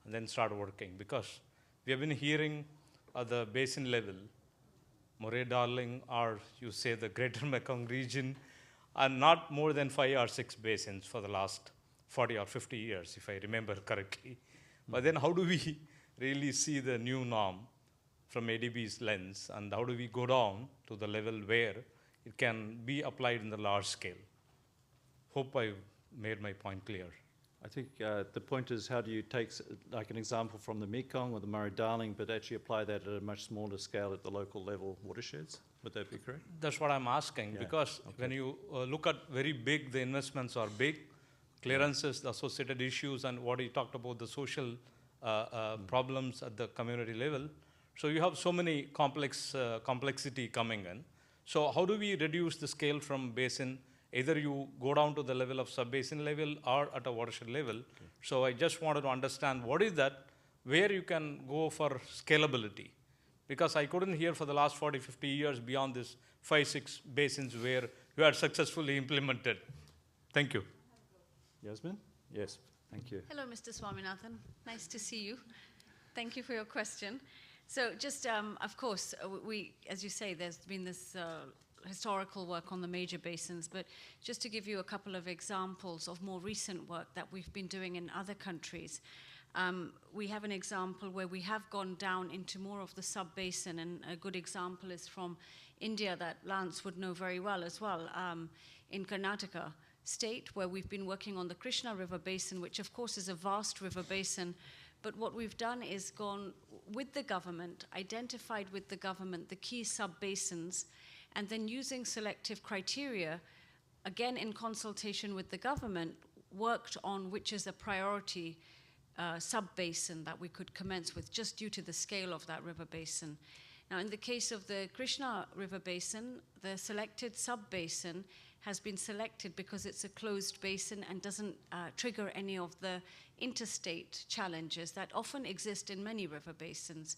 and then start working? Because we have been hearing at the basin level, Murray Darling, or you say the Greater Mekong region, are not more than 5 or 6 basins for the last 40 or 50 years, if I remember correctly. But then how do we really see the new norm from ADB's lens, and how do we go down to the level where it can be applied in the large scale? Hope I made my point clear. I think the point is, how do you take like an example from the Mekong or the Murray-Darling, but actually apply that at a much smaller scale at the local level watersheds? Would that be correct? That's what I'm asking, because when you look at very big, the investments are big, clearances, the associated issues, and what you talked about, the social problems at the community level. So you have so many complexity coming in. So how do we reduce the scale from basin? Either you go down to the level of sub-basin level or at a watershed level. Okay. So I just wanted to understand what is that, where you can go for scalability. Because I couldn't hear for the last 40, 50 years beyond this 5, 6 basins where you are successfully implemented. Thank you. Yasmin? Yes, thank you. Hello, Mr. Swaminathan. Nice to see you. Thank you for your question. So just, of course, as you say, there's been this historical work on the major basins, but just to give you a couple of examples of more recent work that we've been doing in other countries. We have an example where we have gone down into more of the sub-basin, and a good example is from India that Lance would know very well as well, in Karnataka state, where we've been working on the Krishna River Basin, which of course is a vast river basin. But what we've done is gone with the government, identified with the government the key sub-basins, and then using selective criteria, again in consultation with the government, worked on which is a priority sub-basin that we could commence with, just due to the scale of that river basin. Now, in the case of the Krishna River Basin, the selected sub-basin has been selected because it's a closed basin and doesn't trigger any of the interstate challenges that often exist in many river basins.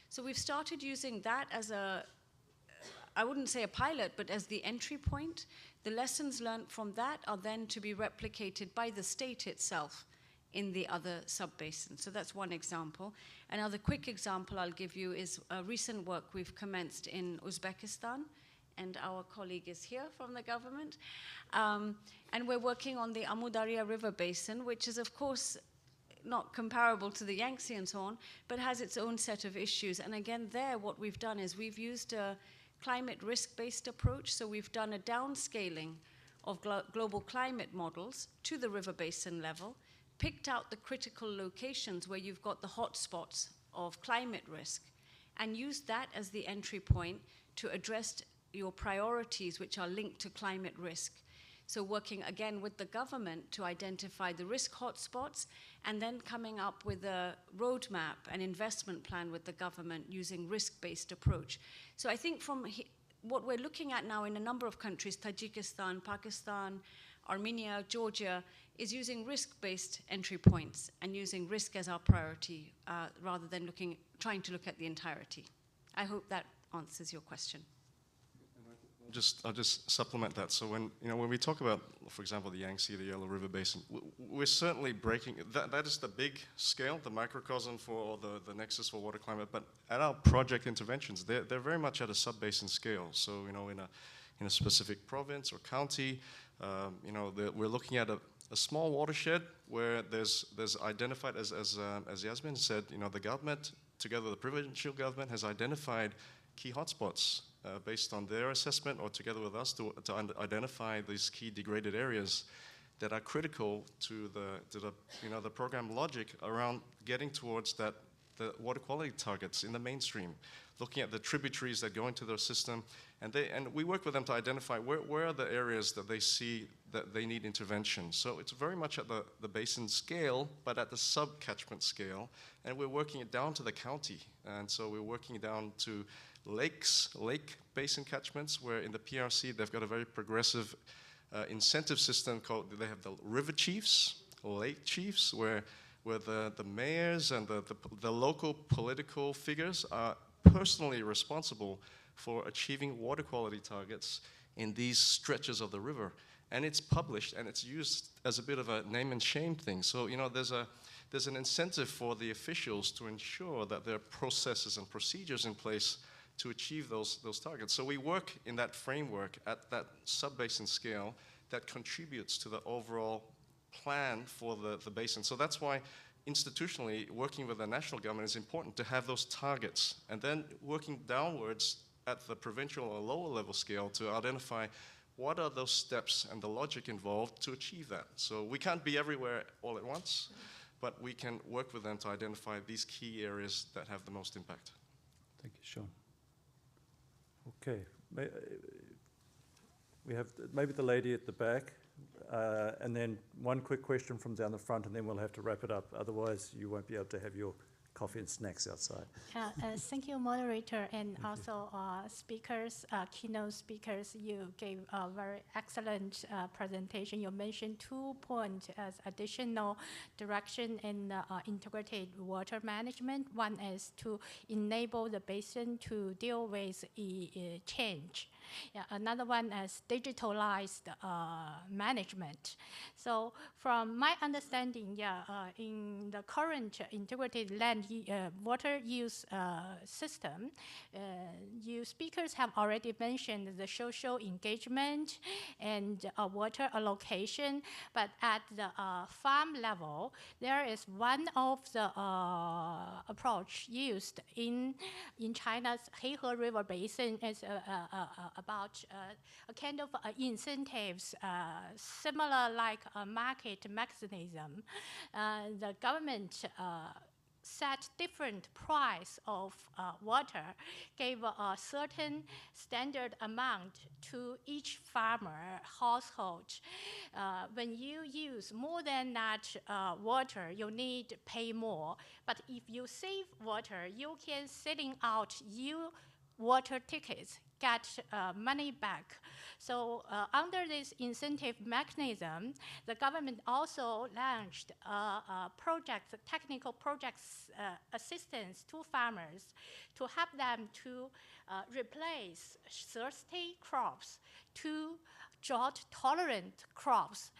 So we've started using that as I wouldn't say a pilot, but as the entry point. The lessons learned from that are then to be replicated by the state itself in the other sub-basins. So that's one example. Another quick example I'll give you is a recent work we've commenced in Uzbekistan, and our colleague is here from the government. And we're working on the Amudarya River Basin, which is, of course, not comparable to the Yangtze and so on, but has its own set of issues. And again, there, what we've done is we've used a climate risk-based approach. So we've done a downscaling of global climate models to the river basin level, picked out the critical locations where you've got the hotspots of climate risk, and used that as the entry point to address your priorities which are linked to climate risk. So working again with the government to identify the risk hotspots, and then coming up with a roadmap, an investment plan with the government using risk-based approach. So I think from what we're looking at now in a number of countries, Tajikistan, Pakistan, Armenia, Georgia, is using risk-based entry points and using risk as our priority rather than trying to look at the entirety. I hope that answers your question. I'll just supplement that. So when we talk about, for example, the Yangtze, the Yellow River Basin, we're certainly breaking that is the big scale, the microcosm for the nexus for water climate. But at our project interventions, they're very much at a sub-basin scale. So in a specific province or county, we're looking at a small watershed where there's identified, as Yasmin said, the government, together with the provincial government, has identified key hotspots based on their assessment or together with us to identify these key degraded areas that are critical to the program logic around getting towards the water quality targets in the mainstream, looking at the tributaries that go into their system, and we work with them to identify where are the areas that they see that they need intervention. So it's very much at the basin scale, but at the sub-catchment scale, and we're working it down to the county, and so we're working down to lake basin catchments, where in the PRC they've got a very progressive incentive system called, they have the river chiefs, lake chiefs, where the mayors and the local political figures are personally responsible for achieving water quality targets in these stretches of the river. And it's published and it's used as a bit of a name and shame thing. So, there's an incentive for the officials to ensure that there are processes and procedures in place to achieve those targets. So we work in that framework at that sub-basin scale that contributes to the overall plan for the basin. So that's why institutionally working with the national government is important to have those targets, and then working downwards at the provincial or lower level scale to identify what are those steps and the logic involved to achieve that. So we can't be everywhere all at once, but we can work with them to identify these key areas that have the most impact. Thank you, Sean. Okay, we have maybe the lady at the back, and then one quick question from down the front, and then we'll have to wrap it up. Otherwise, you won't be able to have your coffee and snacks outside. Thank you, moderator, and also speakers, keynote speakers. You gave a very excellent presentation. You mentioned 2 points as additional direction in integrated water management. One is to enable the basin to deal with change. Yeah, another one is digitalized management. So from my understanding, in the current integrated land water use system, you speakers have already mentioned the social engagement and water allocation, but at the farm level, there is one of the approach used in China's Heihe River Basin is about a kind of incentives similar like a market mechanism. The government set different price of water, gave a certain standard amount to each farmer household. When you use more than that water, you need to pay more. But if you save water, you can selling out your water tickets, get money back. So under this incentive mechanism, the government also launched technical projects assistance to farmers to help them to replace thirsty crops to drought-tolerant crops.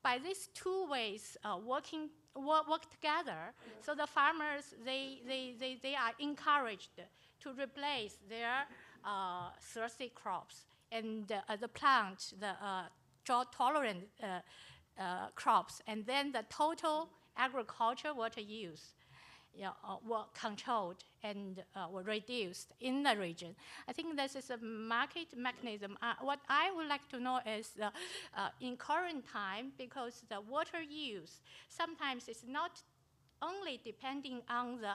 By these 2 ways work together, so the farmers, they are encouraged to replace their thirsty crops and the plant, the drought-tolerant crops, and then the total agriculture water use were controlled and were reduced in the region. I think this is a market mechanism. What I would like to know is in current time, because the water use sometimes is not only depending on the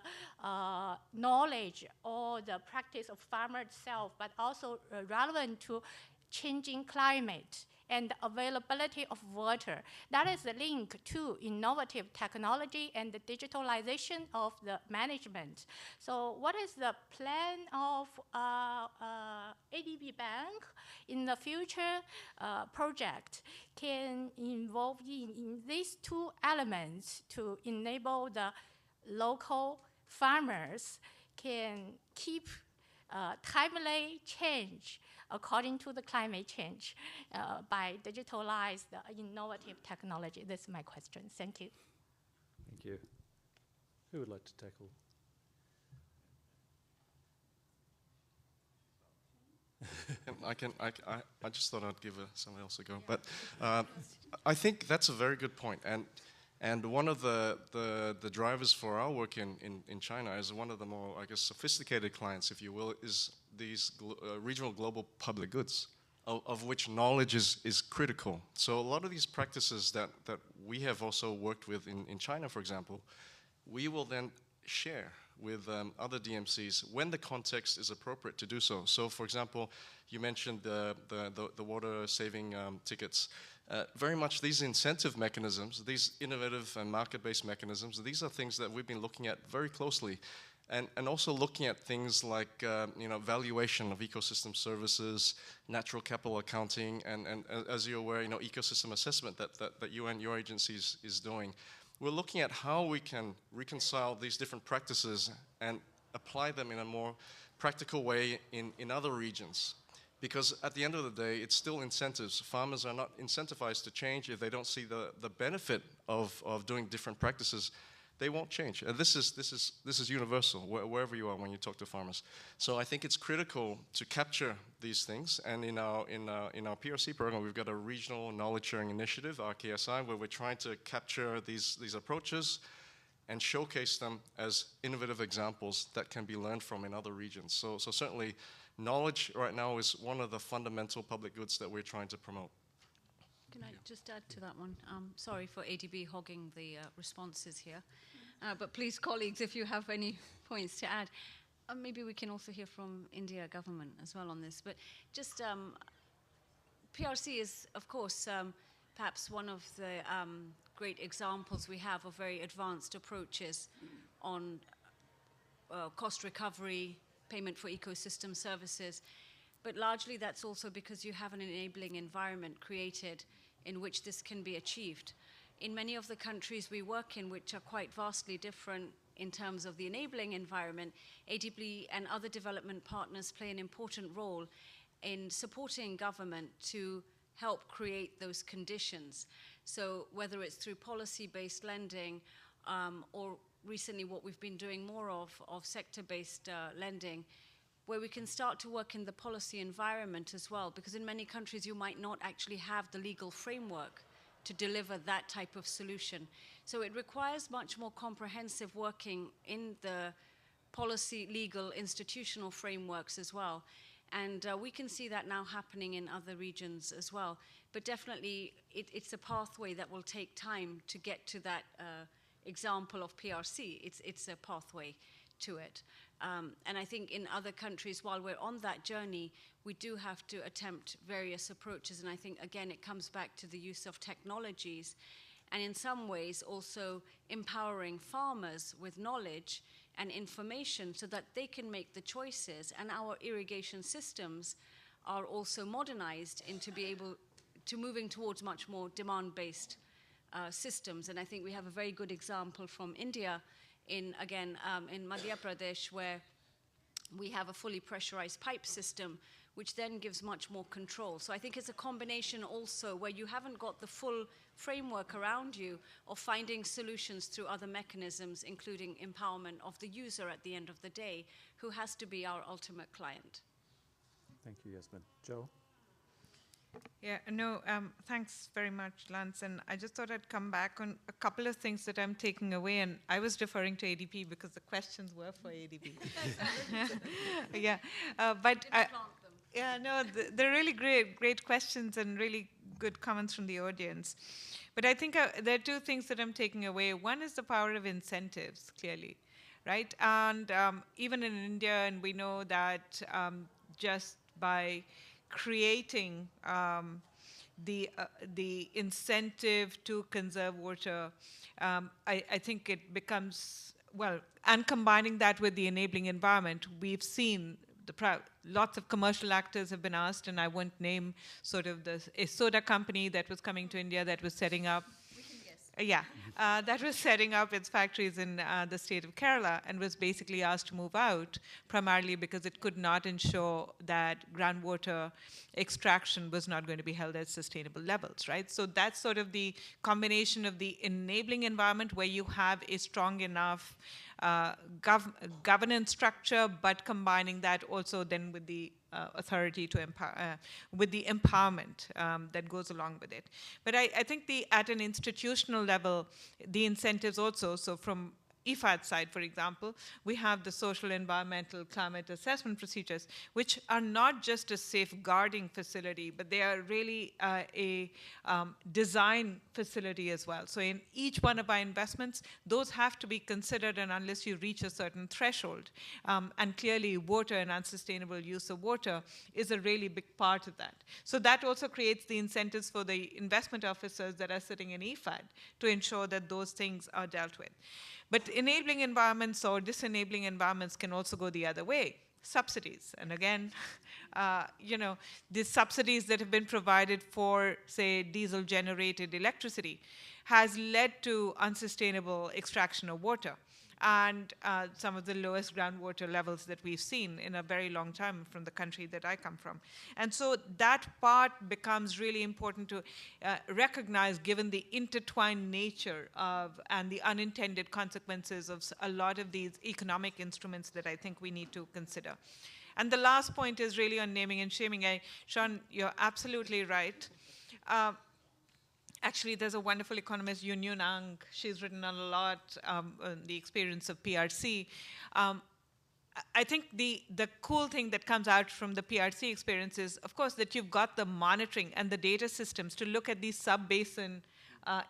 knowledge or the practice of farmer itself, but also relevant to changing climate and availability of water. That is the link to innovative technology and the digitalization of the management. So what is the plan of ADB Bank in the future project can involve in these 2 elements to enable the local farmers can keep timely change according to the climate change by digitalized innovative technology? This is my question. Thank you. Thank you. Who would like to tackle? I just thought I'd give someone else a go. But I think that's a very good point. And one of the drivers for our work in China is one of the more, I guess, sophisticated clients, if you will, is these regional global public goods, of which knowledge is critical. So a lot of these practices that we have also worked with in China, for example, we will then share with other DMCs when the context is appropriate to do so. So, for example, you mentioned the water saving tickets. Very much these incentive mechanisms, these innovative and market-based mechanisms, these are things that we've been looking at very closely. And also looking at things like valuation of ecosystem services, natural capital accounting, and as you're aware, ecosystem assessment that you and your agency is doing. We're looking at how we can reconcile these different practices and apply them in a more practical way in other regions. Because at the end of the day, it's still incentives. Farmers are not incentivized to change if they don't see the benefit of doing different practices. They won't change. And this is universal, wherever you are when you talk to farmers. So I think it's critical to capture these things. And in our PRC program, we've got a regional knowledge sharing initiative, RKSI, where we're trying to capture these approaches and showcase them as innovative examples that can be learned from in other regions. So certainly, knowledge right now is one of the fundamental public goods that we're trying to promote. Can I just add to that one? Sorry for ADB hogging the responses here. But please, colleagues, if you have any points to add. Maybe we can also hear from India government as well on this. But just PRC is, of course, perhaps one of the great examples we have of very advanced approaches on cost recovery, payment for ecosystem services. But largely that's also because you have an enabling environment created in which this can be achieved. In many of the countries we work in, which are quite vastly different in terms of the enabling environment, ADB and other development partners play an important role in supporting government to help create those conditions. So whether it's through policy-based lending or recently what we've been doing more of sector-based lending, where we can start to work in the policy environment as well, because in many countries you might not actually have the legal framework to deliver that type of solution. So it requires much more comprehensive working in the policy, legal, institutional frameworks as well. And we can see that now happening in other regions as well. But definitely it's a pathway that will take time to get to that example of PRC. It's a pathway to it. And I think in other countries, while we're on that journey, we do have to attempt various approaches. And I think, again, it comes back to the use of technologies and in some ways also empowering farmers with knowledge and information so that they can make the choices. And our irrigation systems are also modernized into be able to moving towards much more demand-based systems. And I think we have a very good example from India in Madhya Pradesh, where we have a fully pressurized pipe system, which then gives much more control. So I think it's a combination also where you haven't got the full framework around you of finding solutions through other mechanisms, including empowerment of the user at the end of the day, who has to be our ultimate client. Thank you, Yasmin. Joe? Yeah, no, thanks very much, Lance. And I just thought I'd come back on a couple of things that I'm taking away. And I was referring to ADP because the questions were for ADP. Yeah, but yeah, no, they're really great questions and really good comments from the audience. But I think there are two things that I'm taking away. One is the power of incentives, clearly, right? And even in India, and we know that just by creating the incentive to conserve water, I think it becomes, well, and combining that with the enabling environment, we've seen lots of commercial actors have been asked, and I won't name sort of a soda company that was coming to India that was setting up. We can guess. That was setting up its factories in the state of Kerala and was basically asked to move out, primarily because it could not ensure that groundwater extraction was not going to be held at sustainable levels, right? So that's sort of the combination of the enabling environment where you have a strong enough governance structure, but combining that also then with the authority to empower, with the empowerment that goes along with it. But I think at an institutional level, the incentives also, so from IFAD side, for example, we have the social, environmental, climate assessment procedures, which are not just a safeguarding facility, but they are really a design facility as well. So in each one of our investments, those have to be considered, and unless you reach a certain threshold, and clearly water and unsustainable use of water is a really big part of that. So that also creates the incentives for the investment officers that are sitting in IFAD to ensure that those things are dealt with. But enabling environments or disenabling environments can also go the other way. Subsidies. And again, the subsidies that have been provided for, say, diesel-generated electricity has led to unsustainable extraction of water and some of the lowest groundwater levels that we've seen in a very long time from the country that I come from. And so that part becomes really important to recognize, given the intertwined nature of and the unintended consequences of a lot of these economic instruments that I think we need to consider. And the last point is really on naming and shaming. Sean, you're absolutely right. Actually, there's a wonderful economist, Yun Yun Ang. She's written a lot on the experience of PRC. I think the cool thing that comes out from the PRC experience is, of course, that you've got the monitoring and the data systems to look at these sub-basin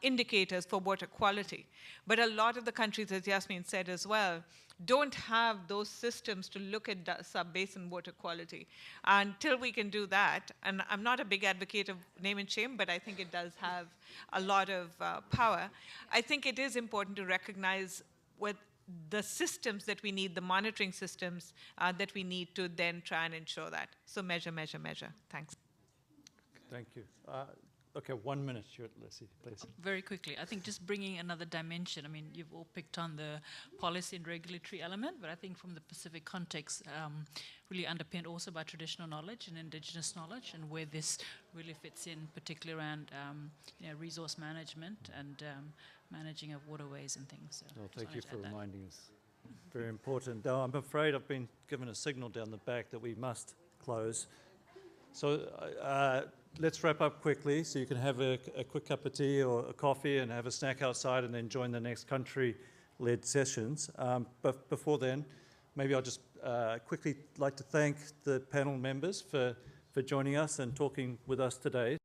indicators for water quality. But a lot of the countries, as Yasmin said as well, don't have those systems to look at sub-basin water quality. Until we can do that, and I'm not a big advocate of name and shame, but I think it does have a lot of power. I think it is important to recognize what the systems that we need, the monitoring systems that we need to then try and ensure that. So measure, measure, measure. Thanks. Thank you. Okay, 1 minute, Stuart, Leslie, please. Very quickly, I think just bringing another dimension. I mean, you've all picked on the policy and regulatory element, but I think from the Pacific context, really underpinned also by traditional knowledge and indigenous knowledge, and where this really fits in, particularly around resource management and managing of waterways and things. So well, thank you for reminding us. Very important. Now, I'm afraid I've been given a signal down the back that we must close. So let's wrap up quickly so you can have a quick cup of tea or a coffee and have a snack outside and then join the next country-led sessions. But before then, maybe I'll just quickly like to thank the panel members for joining us and talking with us today.